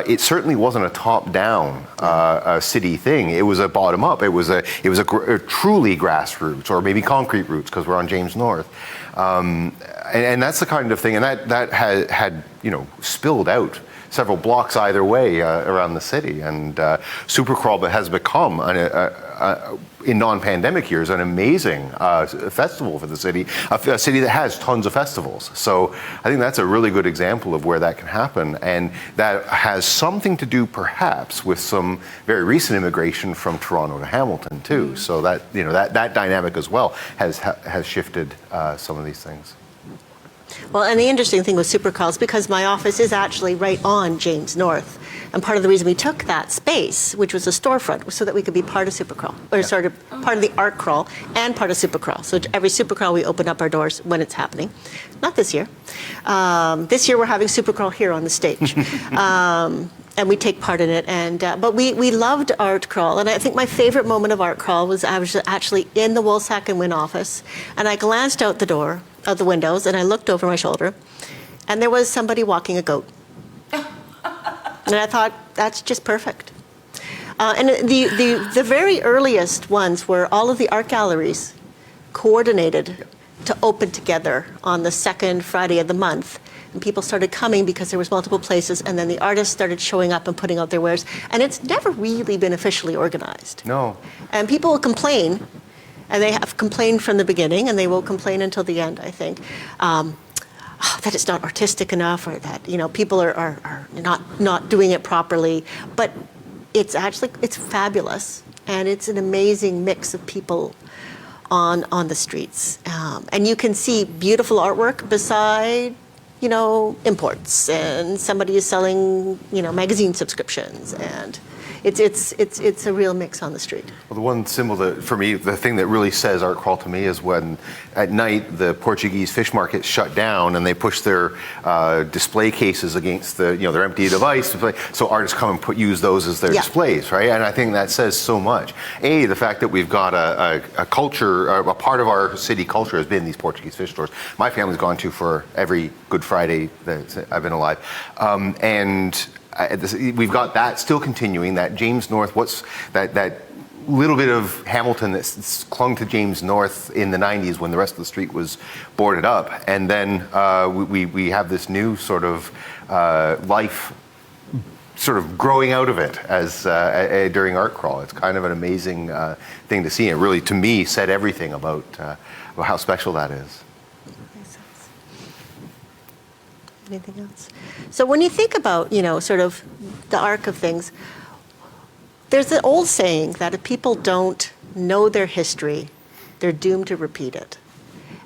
it certainly wasn't a top-down city thing. It was a bottom-up. It was a truly grassroots, or maybe concrete roots, because we're on James North, and that's the kind of thing, and that had spilled out several blocks either way around the city, and Supercrawl has become in non-pandemic years an amazing festival for the city, a city that has tons of festivals. So I think that's a really good example of where that can happen, and that has something to do perhaps with some very recent immigration from Toronto to Hamilton too. So that that dynamic as well has shifted some of these things. Well, and the interesting thing with Supercrawl is because my office is actually right on James North. And part of the reason we took that space, which was a storefront, was so that we could be part of Supercrawl, or sort of part of the Art Crawl and part of Supercrawl. So every Supercrawl, we open up our doors when it's happening. Not this year. This year, we're having Supercrawl here on the stage. And we take part in it. And but we loved Art Crawl. And I think my favorite moment of Art Crawl was I was actually in the Wolsak and Wynn office, and I glanced out the door of the windows, and I looked over my shoulder, and there was somebody walking a goat. And I thought, that's just perfect. And the very earliest ones were all of the art galleries coordinated to open together on the second Friday of the month. And people started coming because there was multiple places, and then the artists started showing up and putting out their wares. And it's never really been officially organized. No. And people will complain, and they have complained from the beginning, and they will complain until the end, I think, that it's not artistic enough, or that people are not doing it properly. But it's fabulous, and it's an amazing mix of people on the streets, and you can see beautiful artwork beside imports, and somebody is selling magazine subscriptions, and it's a real mix on the street. Well, the one symbol that, for me, the thing that really says Art Crawl to me is when at night the Portuguese fish market shut down and they push their display cases against their empty device, so artists come and use those as their displays, right? And I think that says so much. The fact that we've got a culture, a part of our city culture has been these Portuguese fish stores. My family's gone to for every Good Friday that I've been alive, and we've got that still continuing, that James North, that little bit of Hamilton that's clung to James North in the 90s when the rest of the street was boarded up. And then we have this new sort of life sort of growing out of it as during Art Crawl. It's kind of an amazing thing to see. It really, to me, said everything about how special that is. Anything else? So when you think about, sort of the arc of things, there's an old saying that if people don't know their history, they're doomed to repeat it.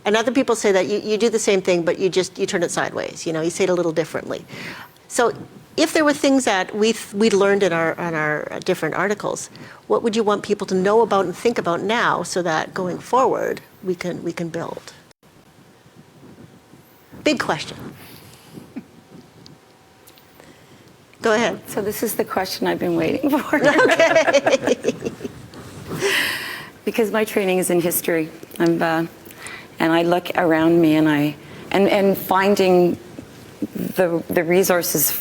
And other people say that you do the same thing, but you turn it sideways. You say it a little differently. So if there were things that we learned in our different articles, what would you want people to know about and think about now so that going forward we can build? Big question. Go ahead. So this is the question I've been waiting for. Okay. Because my training is in history, and I look around me, and finding the resources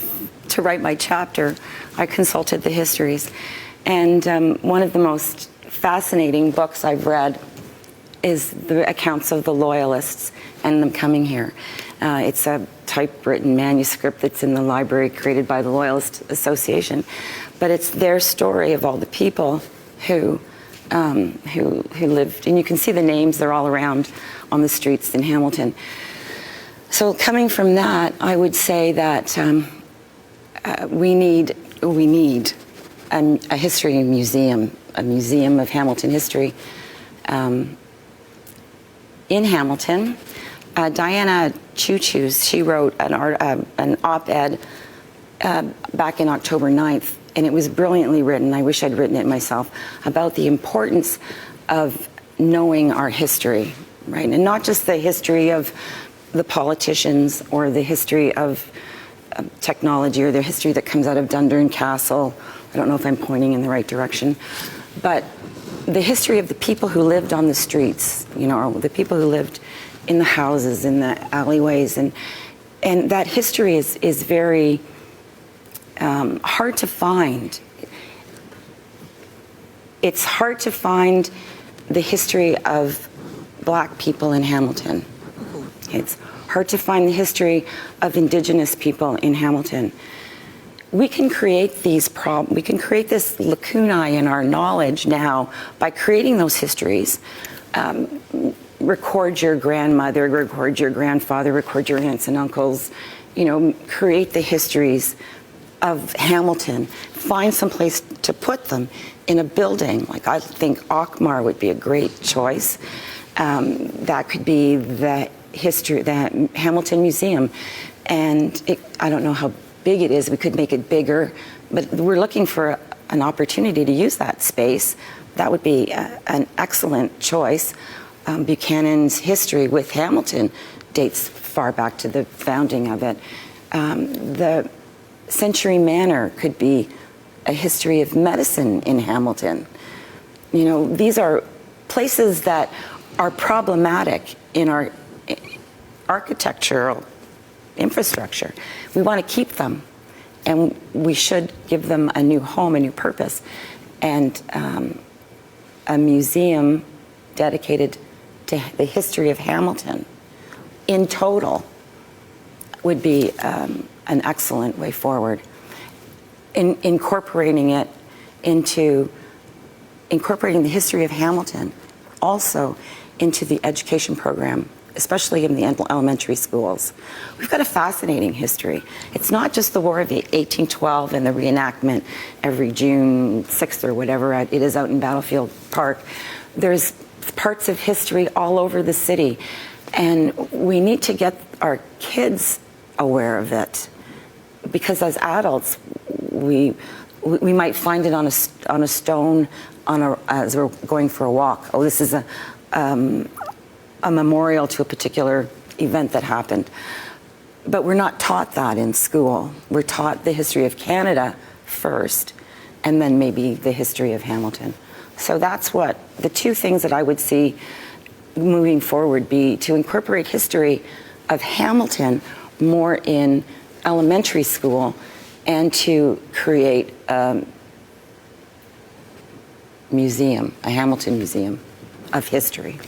to write my chapter, I consulted the histories, and one of the most fascinating books I've read is the accounts of the Loyalists and them coming here. It's a typewritten manuscript that's in the library created by the Loyalist Association, but it's their story of all the people who lived, and you can see the names, they're all around on the streets in Hamilton. So coming from that, I would say that we need a history museum, a museum of Hamilton history in Hamilton. Diana Choo-Choos, she wrote an op-ed back in October 9th, and it was brilliantly written. I wish I'd written it myself, about the importance of knowing our history, right? And not just the history of the politicians or the history of technology or the history that comes out of Dundurn Castle. I don't know if I'm pointing in the right direction, but the history of the people who lived on the streets, you know, the people who lived in the houses, in the alleyways, and that history is very hard to find. It's hard to find the history of Black people in Hamilton. It's hard to find the history of Indigenous people in Hamilton. We can create these we can create this lacunae in our knowledge now by creating those histories. Record your grandmother, record your grandfather, record your aunts and uncles, you know, create the histories of Hamilton. Find some place to put them in a building. Like, I think Ockmar would be a great choice. That could be the Hamilton Museum. And I don't know how big it is. We could make it bigger, but we're looking for an opportunity to use that space. That would be an excellent choice. Buchanan's history with Hamilton dates far back to the founding of it. The Century Manor could be a history of medicine in Hamilton. You know, these are places that are problematic in our architectural infrastructure. We want to keep them, and we should give them a new home, a new purpose. And a museum dedicated to the history of Hamilton in total would be an excellent way forward. Incorporating the history of Hamilton also into the education program, especially in the elementary schools. We've got a fascinating history. It's not just the War of 1812 and the reenactment every June 6th or whatever it is out in Battlefield Park. There's parts of history all over the city, and we need to get our kids aware of it, because as adults, we might find it on a stone as we're going for a walk. Oh, this is a memorial to a particular event that happened. But we're not taught that in school. We're taught the history of Canada first, and then maybe the history of Hamilton. So that's what the two things that I would see moving forward be: to incorporate history of Hamilton more in elementary school, and to create a museum, a Hamilton museum of history.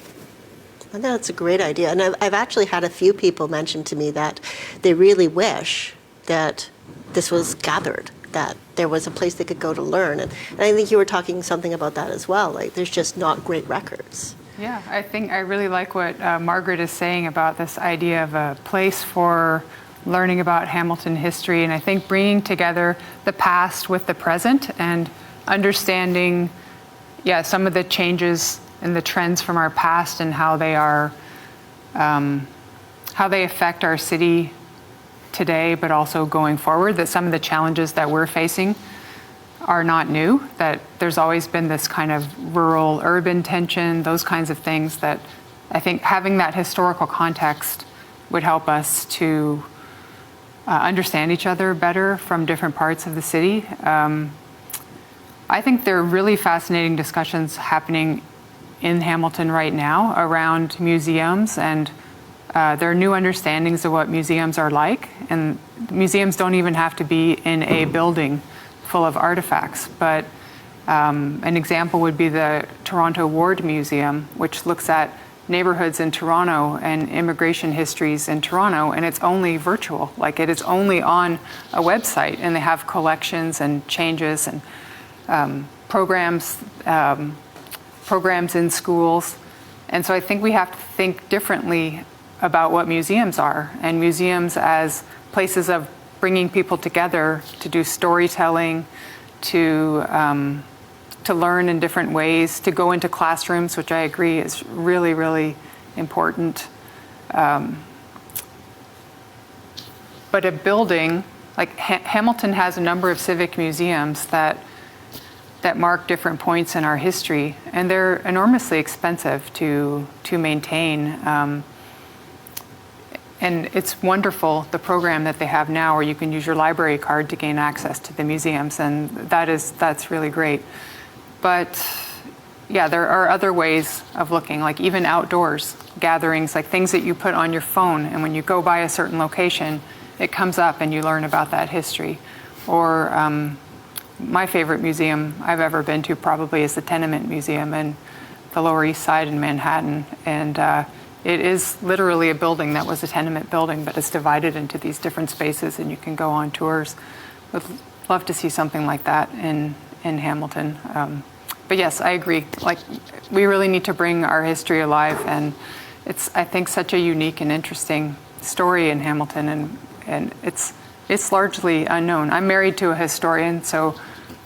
I think that's a great idea. And I've actually had a few people mention to me that they really wish that this was gathered, that there was a place they could go to learn. And I think you were talking something about that as well. Like, there's just not great records. Yeah, I think I really like what Margaret is saying about this idea of a place for learning about Hamilton history. And I think bringing together the past with the present and understanding, some of the changes and the trends from our past and how they are, how they affect our city today, but also going forward, that some of the challenges that we're facing are not new, that there's always been this kind of rural-urban tension, those kinds of things, that I think having that historical context would help us to understand each other better from different parts of the city. I think there are really fascinating discussions happening in Hamilton right now around museums, and there are new understandings of what museums are like, and museums don't even have to be in a building full of artifacts, but an example would be the Toronto Ward Museum, which looks at neighborhoods in Toronto and immigration histories in Toronto, and it's only virtual. Like, it is only on a website, and they have collections and changes and programs in schools. And so I think we have to think differently about what museums are, and museums as places of bringing people together to do storytelling, to learn in different ways, to go into classrooms, which I agree is really, really important. But a building, like Hamilton has a number of civic museums that mark different points in our history, and they're enormously expensive to maintain. And it's wonderful, the program that they have now, where you can use your library card to gain access to the museums, and that's really great. But yeah, there are other ways of looking, like even outdoors gatherings, like things that you put on your phone, and when you go by a certain location, it comes up and you learn about that history. Or my favorite museum I've ever been to probably is the Tenement Museum in the Lower East Side in Manhattan. And it is literally a building that was a tenement building, but it's divided into these different spaces, and you can go on tours. Would love to see something like that in Hamilton. But yes, I agree. Like, we really need to bring our history alive, and it's, I think, such a unique and interesting story in Hamilton, and it's largely unknown. I'm married to a historian, so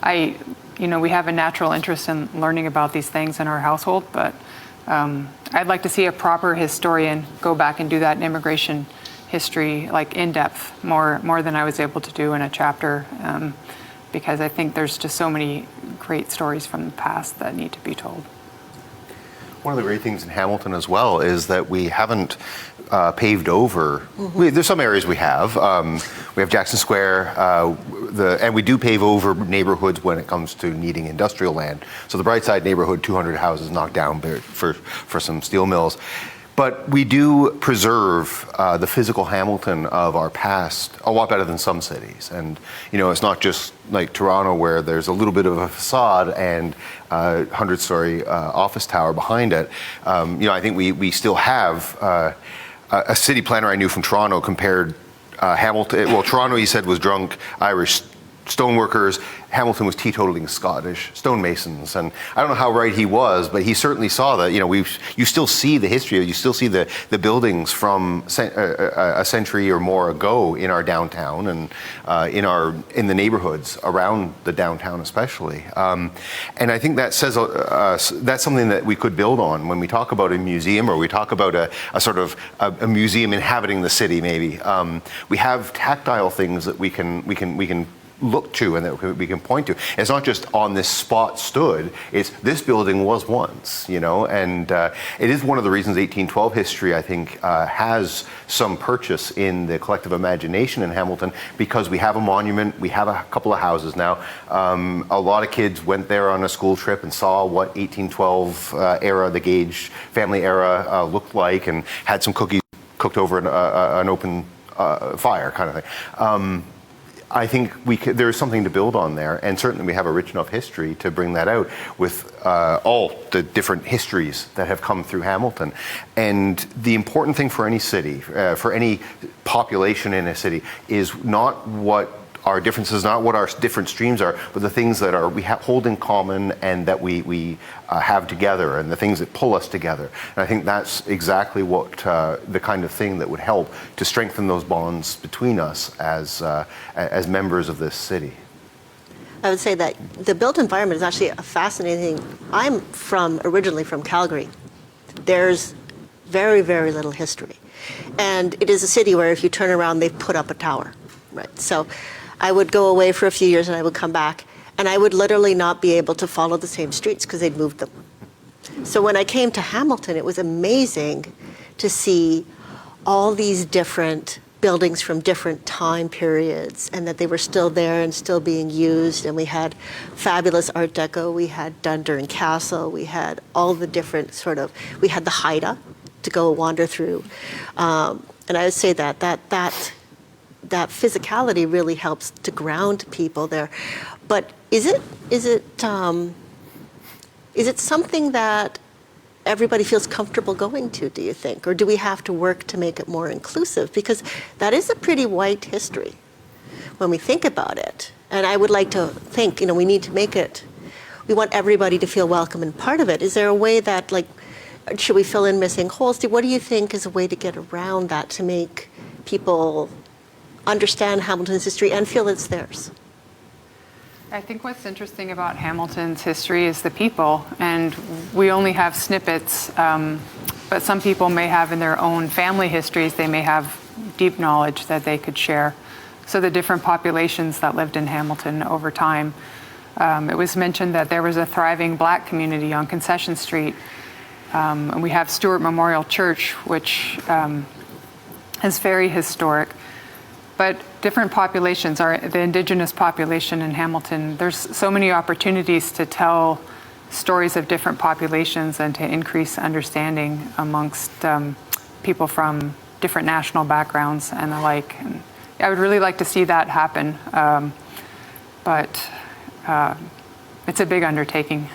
we have a natural interest in learning about these things in our household, but I'd like to see a proper historian go back and do that in immigration history, like in depth, more than I was able to do in a chapter, because I think there's just so many great stories from the past that need to be told. One of the great things in Hamilton as well is that we haven't paved over. There's some areas we have. We have Jackson Square, and we do pave over neighborhoods when it comes to needing industrial land. So the Brightside neighborhood, 200 houses knocked down for some steel mills. But we do preserve the physical Hamilton of our past a lot better than some cities. And, it's not just like Toronto, where there's a little bit of a facade and a 100-story office tower behind it. I think we still have a city planner I knew from Toronto compared Hamilton. Well, Toronto, he said, was drunk Irish stoneworkers. Hamilton was teetotaling Scottish stonemasons, and I don't know how right he was, but he certainly saw that. You still see the history. You still see the buildings from a century or more ago in our downtown and in the neighborhoods around the downtown, especially. And I think that says that's something that we could build on when we talk about a museum, or we talk about a sort of a museum inhabiting the city. Maybe we have tactile things that we can look to and that we can point to. It's not just on this spot stood, it's this building was once, and it is one of the reasons 1812 history, I think, has some purchase in the collective imagination in Hamilton, because we have a monument, we have a couple of houses now. A lot of kids went there on a school trip and saw what 1812 era, the Gage family era, looked like, and had some cookies cooked over an open fire kind of thing. I think there is something to build on there, and certainly we have a rich enough history to bring that out with all the different histories that have come through Hamilton. And the important thing for any city, for any population in a city, is not what our differences, not what our different streams are, but the things that we hold in common and that we have together, and the things that pull us together. And I think that's exactly what the kind of thing that would help to strengthen those bonds between us as members of this city. I would say that the built environment is actually a fascinating thing. I'm originally from Calgary. There's very, very little history. And it is a city where if you turn around, they've put up a tower, right? So I would go away for a few years and I would come back, and I would literally not be able to follow the same streets because they'd moved them. So when I came to Hamilton, it was amazing to see all these different buildings from different time periods, and that they were still there and still being used. And we had fabulous Art Deco, we had Dundurn Castle, we had all the different we had the Heyday to go wander through. And I would say that physicality really helps to ground people there. But is it something that everybody feels comfortable going to, do you think? Or do we have to work to make it more inclusive? Because that is a pretty white history when we think about it. And I would like to think, we need to make it, we want everybody to feel welcome and part of it. Is there a way that, should we fill in missing holes? What do you think is a way to get around that to make people understand Hamilton's history and feel it's theirs? I think what's interesting about Hamilton's history is the people, and we only have snippets, but some people may have in their own family histories, they may have deep knowledge that they could share. So the different populations that lived in Hamilton over time. It was mentioned that there was a thriving Black community on Concession Street, and we have Stewart Memorial Church, which is very historic. But different populations, the Indigenous population in Hamilton, there's so many opportunities to tell stories of different populations and to increase understanding amongst people from different national backgrounds and the like. And I would really like to see that happen, but it's a big undertaking.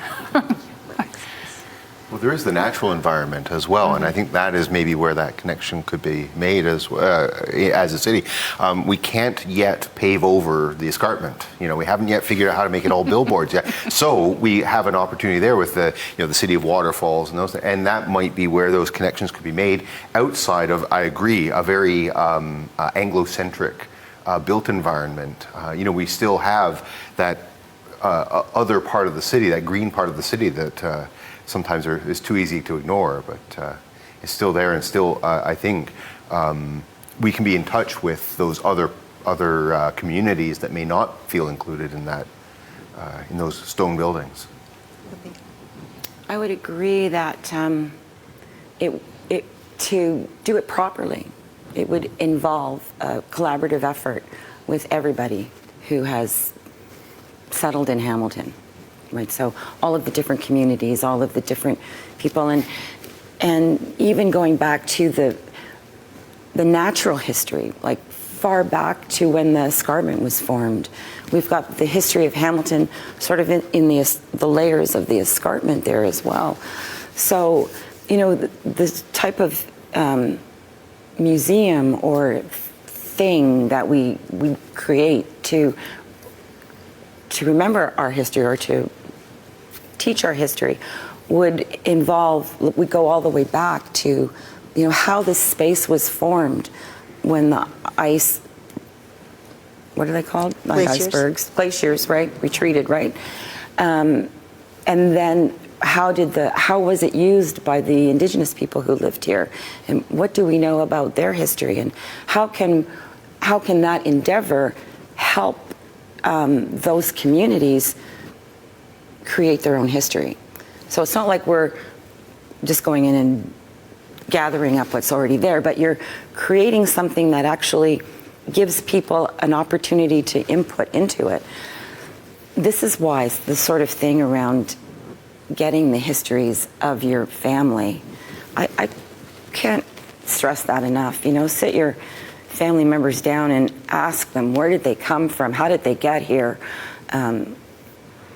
Well, there is the natural environment as well, and I think that is maybe where that connection could be made as a city. We can't yet pave over the escarpment. We haven't yet figured out how to make it all billboards yet. So we have an opportunity there with the city of waterfalls and those, and that might be where those connections could be made outside of, I agree, a very Anglo-centric built environment. We still have that other part of the city, that green part of the city that sometimes is too easy to ignore, but it's still there, and still, I think, we can be in touch with those other communities that may not feel included in that, in those stone buildings. I would agree that to do it properly, it would involve a collaborative effort with everybody who has settled in Hamilton. Right, so all of the different communities, all of the different people, and even going back to the natural history, like far back to when the escarpment was formed. We've got the history of Hamilton sort of in the layers of the escarpment there as well. So, this type of museum or thing that we create to remember our history or to teach our history would go all the way back to, how this space was formed when the ice, what are they called? Icebergs, glaciers, right? Retreated, right? And then how was it used by the Indigenous people who lived here? And what do we know about their history? And how can that endeavor help those communities create their own history? So it's not like we're just going in and gathering up what's already there, but you're creating something that actually gives people an opportunity to input into it. This is why the sort of thing around getting the histories of your family, I can't stress that enough. Sit your family members down and ask them, where did they come from? How did they get here?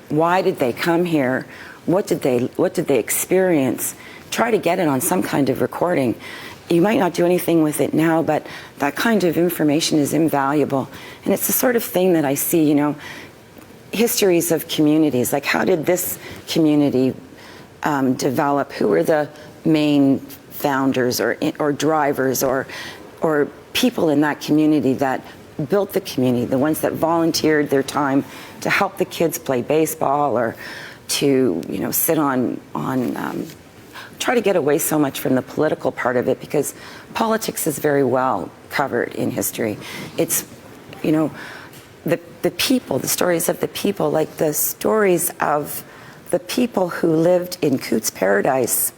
Why did they come here? What did they experience? Try to get it on some kind of recording. You might not do anything with it now, but that kind of information is invaluable. And it's the sort of thing that I see, histories of communities, like how did this community develop? Who were the main founders or drivers or people in that community that built the community, the ones that volunteered their time to help the kids play baseball or to sit on try to get away so much from the political part of it, because politics is very well covered in history. It's the people, the stories of the people, like the stories of the people who lived in Cootes Paradise.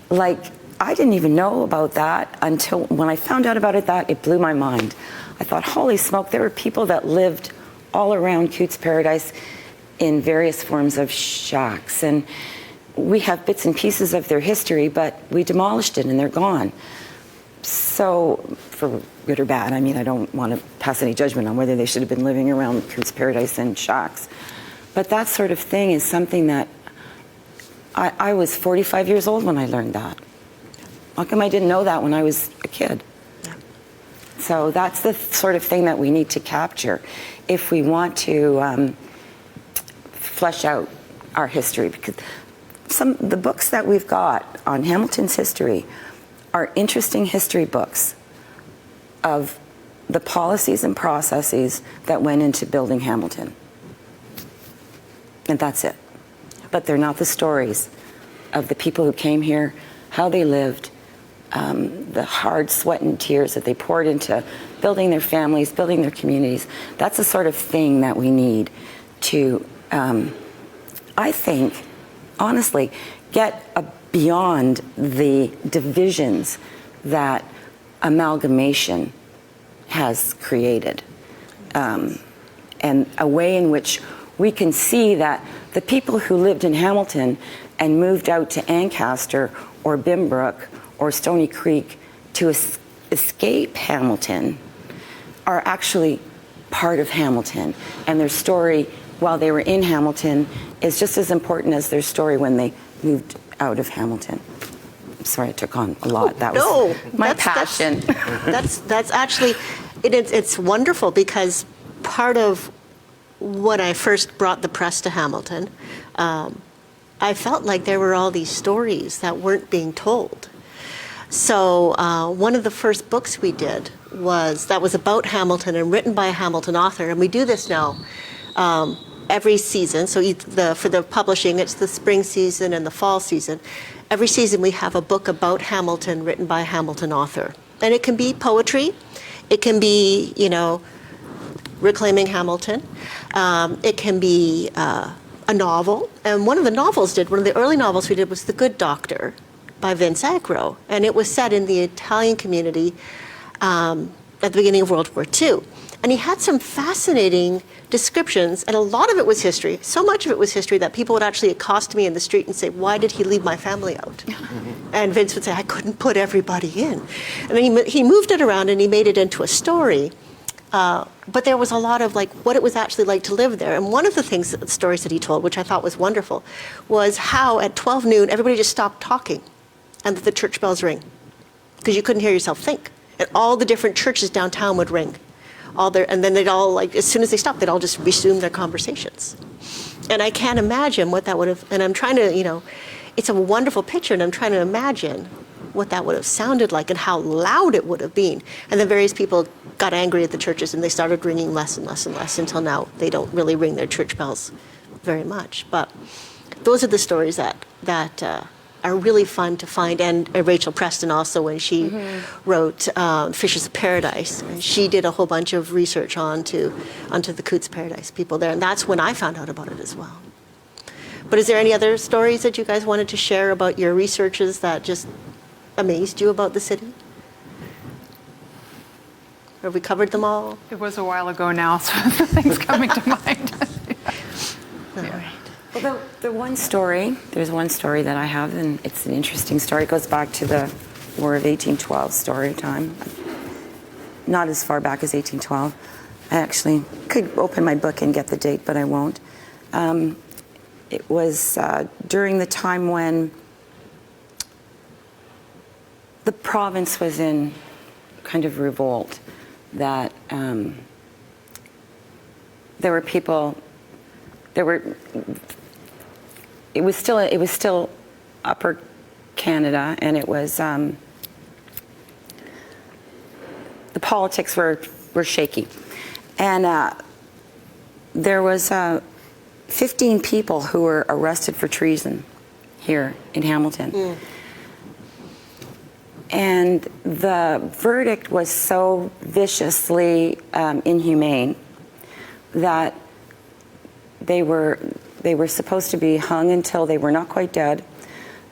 Like, I didn't even know about that until when I found out about it, it blew my mind. I thought, holy smoke, there were people that lived all around Cootes Paradise in various forms of shacks. And we have bits and pieces of their history, but we demolished it and they're gone. So, for good or bad, I don't want to pass any judgment on whether they should have been living around Cootes Paradise in shacks. But that sort of thing is something that I was 45 years old when I learned that. How come I didn't know that when I was a kid? So that's the sort of thing that we need to capture if we want to flesh out our history. Because the books that we've got on Hamilton's history are interesting history books of the policies and processes that went into building Hamilton. And that's it. But they're not the stories of the people who came here, how they lived, the hard sweat and tears that they poured into building their families, building their communities. That's the sort of thing that we need to, I think, honestly, get beyond the divisions that amalgamation has created, and a way in which we can see that the people who lived in Hamilton and moved out to Ancaster or Bimbrook or Stony Creek to escape Hamilton are actually part of Hamilton. And their story while they were in Hamilton is just as important as their story when they moved out of Hamilton. I'm sorry, I took on a lot. That was my passion. That's actually, it's wonderful, because part of when I first brought the press to Hamilton, I felt like there were all these stories that weren't being told. So one of the first books we did was about Hamilton and written by a Hamilton author, and we do this now every season. So for the publishing, it's the spring season and the fall season. Every season we have a book about Hamilton written by a Hamilton author. And it can be poetry, it can be, reclaiming Hamilton, it can be a novel. And one of the early novels we did was The Good Doctor by Vince Agro. And it was set in the Italian community at the beginning of World War II. And he had some fascinating descriptions, and a lot of it was history. So much of it was history that people would actually accost me in the street and say, "Why did he leave my family out?" And Vince would say, "I couldn't put everybody in." And then he moved it around and he made it into a story. But there was a lot of what it was actually like to live there. And one of the stories that he told, which I thought was wonderful, was how at 12 noon everybody just stopped talking and that the church bells ring, because you couldn't hear yourself think. And all the different churches downtown would ring. And then they'd all, as soon as they stopped, they'd all just resume their conversations. And I can't imagine what that would have, and I'm trying to, it's a wonderful picture, and I'm trying to imagine what that would have sounded like and how loud it would have been. And then various people got angry at the churches, and they started ringing less and less and less until now they don't really ring their church bells very much. But those are the stories that are really fun to find. And Rachel Preston also, when she wrote Fishes of Paradise, she did a whole bunch of research onto the Coots Paradise people there, and that's when I found out about it as well. But is there any other stories that you guys wanted to share about your researches that just amazed you about the city? Have we covered them all? It was a while ago now, so nothing's coming to mind. All right. Well, there's one story that I have, and it's an interesting story. It goes back to the War of 1812 story time. Not as far back as 1812. I actually could open my book and get the date, but I won't. It was during the time when the province was in kind of revolt, that there were people, it was still Upper Canada, and it was the politics were shaky, and there was 15 people who were arrested for treason here in Hamilton. And the verdict was so viciously inhumane that they were supposed to be hung until they were not quite dead.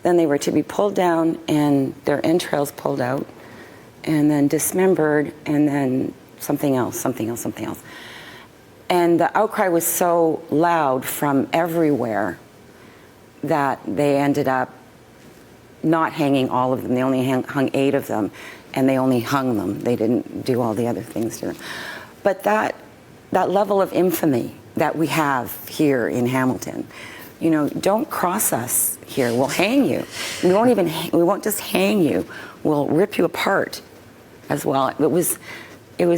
Then they were to be pulled down and their entrails pulled out, and then dismembered, and then something else. And the outcry was so loud from everywhere that they ended up not hanging all of them. They only hung 8 of them, and they only hung them. They didn't do all the other things to them. But that level of infamy that we have here in Hamilton you know, don't cross us here. We'll hang you. We won't just hang you. We'll rip you apart as well. It was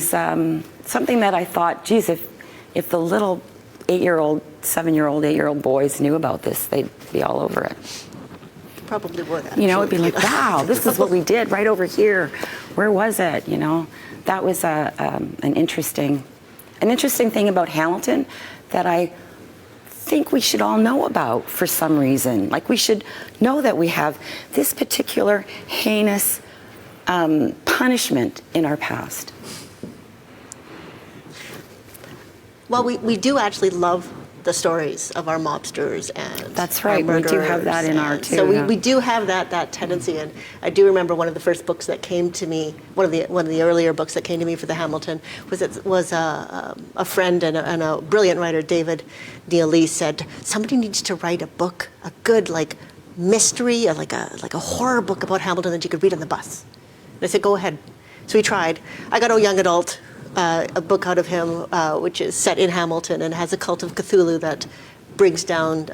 something that I thought, geez, if the little 8-year-old, 7-year-old, 8-year-old boys knew about this, they'd be all over it. Probably would, actually. You know, it'd be like, wow, this is what we did right over here. Where was it? You know, that was an interesting thing about Hamilton that I think we should all know about for some reason. Like, we should know that we have this particular heinous punishment in our past. Well, we do actually love the stories of our mobsters and that's right. our We do have that in our too. So we do have that tendency, and I do remember one of the first books that came to me, one of the earlier books that came to me for the Hamilton was a friend and a brilliant writer, David Neal Lee, said somebody needs to write a book, a good like mystery, or like a horror book about Hamilton that you could read on the bus. And I said, go ahead. So we tried. I got a young adult. A book out of him, which is set in Hamilton and has a cult of Cthulhu that brings down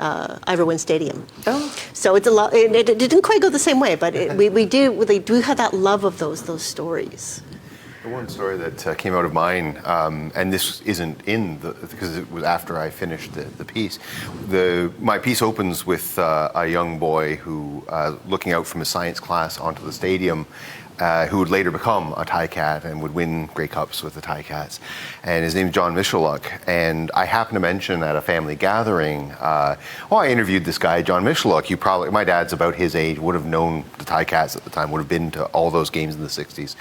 Wynn Stadium. Oh. So it's a lot. It didn't quite go the same way, but they do have that love of those stories. The one story that came out of mine, and this isn't because it was after I finished the piece. My piece opens with a young boy who, looking out from his science class onto the stadium, who would later become a Ticats and would win Grey Cups with the Ticats. And his name is John Michaluk. And I happened to mention at a family gathering, I interviewed this guy, John Michaluk. My dad's about his age, would have known the Ticats at the time, would have been to all those games in the 60s.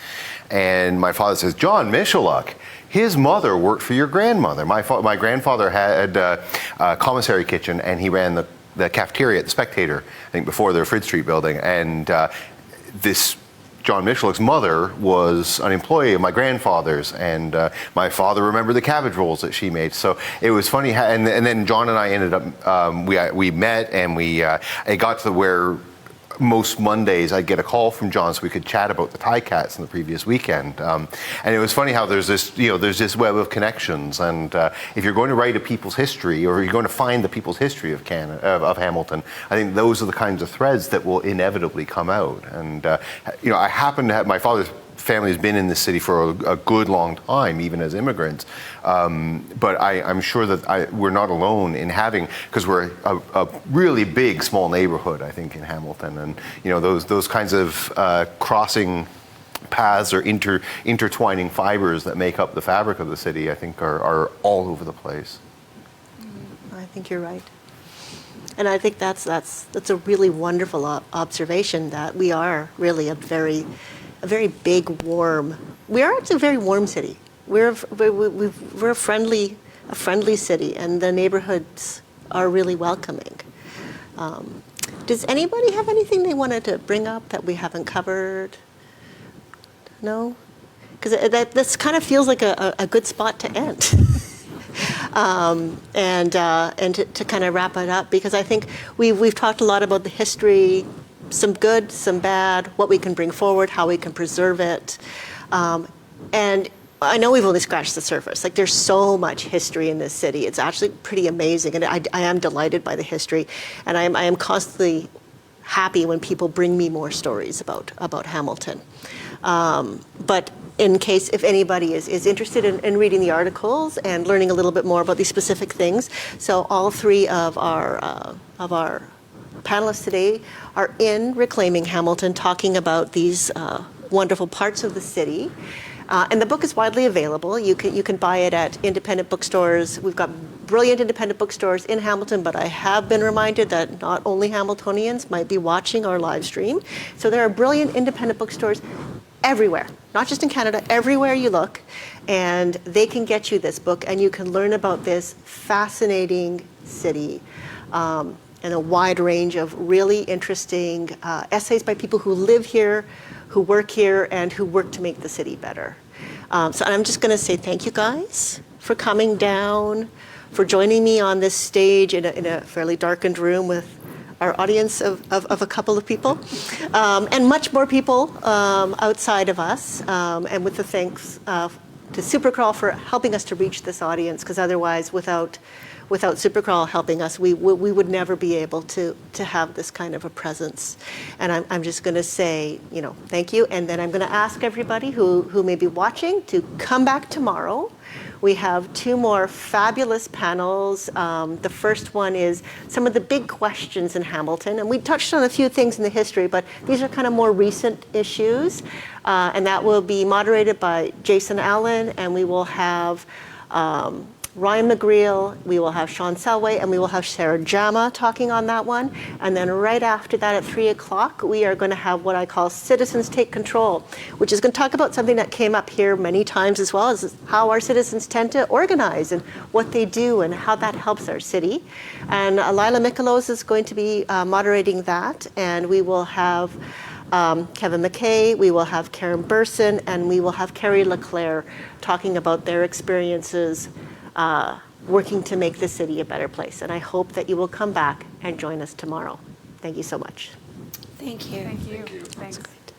And my father says, John Michaluk, his mother worked for your grandmother. My grandfather had a commissary kitchen, and he ran the cafeteria at the Spectator, I think before the Frid Street building. And this John Michaluk's mother was an employee of my grandfather's, and my father remembered the cabbage rolls that she made. So it was funny, and then John and I ended up, we met, and it got to where most Mondays I'd get a call from John so we could chat about the Ticats in the previous weekend. And it was funny how there's this web of connections, and if you're going to write a people's history, or you're going to find the people's history of Hamilton, I think those are the kinds of threads that will inevitably come out. And I happen to have, my father's family has been in this city for a good long time, even as immigrants. But I'm sure that we're not alone in having, because we're a really big small neighborhood, I think, in Hamilton, and those kinds of crossing paths or intertwining fibers that make up the fabric of the city, I think, are all over the place. I think you're right. And I think that's a really wonderful observation, that we are really a very big, warm. We are actually a very warm city. We're a friendly city, and the neighborhoods are really welcoming. Does anybody have anything they wanted to bring up that we haven't covered? No, because this kind of feels like a good spot to end. And to kind of wrap it up, because I think we've talked a lot about the history. Some good, some bad, what we can bring forward, how we can preserve it. And I know we've only scratched the surface. Like, there's so much history in this city. It's actually pretty amazing. And I am delighted by the history. And I am constantly happy when people bring me more stories about Hamilton. But in case, if anybody is interested in reading the articles and learning a little bit more about these specific things, so all three of our panelists today are in Reclaiming Hamilton, talking about these wonderful parts of the city. And the book is widely available. You can buy it at independent bookstores. We've got brilliant independent bookstores in Hamilton, but I have been reminded that not only Hamiltonians might be watching our live stream. So there are brilliant independent bookstores everywhere, not just in Canada, everywhere you look. And they can get you this book, and you can learn about this fascinating city. And a wide range of really interesting essays by people who live here, who work here, and who work to make the city better. So I'm just going to say thank you guys for coming down, for joining me on this stage in a fairly darkened room with our audience of a couple of people, and much more people outside of us, and with the thanks to Supercrawl for helping us to reach this audience, because otherwise, without without Supercrawl helping us, we would never be able to have this kind of a presence. And I'm just going to say, thank you. And then I'm going to ask everybody who may be watching to come back tomorrow. We have 2 more fabulous panels. The first one is some of the big questions in Hamilton. And we touched on a few things in the history, but these are kind of more recent issues. And that will be moderated by Jason Allen, and we will have Ryan McGreal, we will have Sean Selway, and we will have Sarah Jama talking on that one. And then right after that at 3 o'clock, we are going to have what I call Citizens Take Control, which is going to talk about something that came up here many times as well, as how our citizens tend to organize and what they do and how that helps our city. And Lila Mikolos is going to be moderating that, and we will have Kevin McKay, we will have Karen Burson, and we will have Carrie Leclerc talking about their experiences working to make the city a better place. And I hope that you will come back and join us tomorrow. Thank you so much. Thank you. Thank you. Thanks. Great.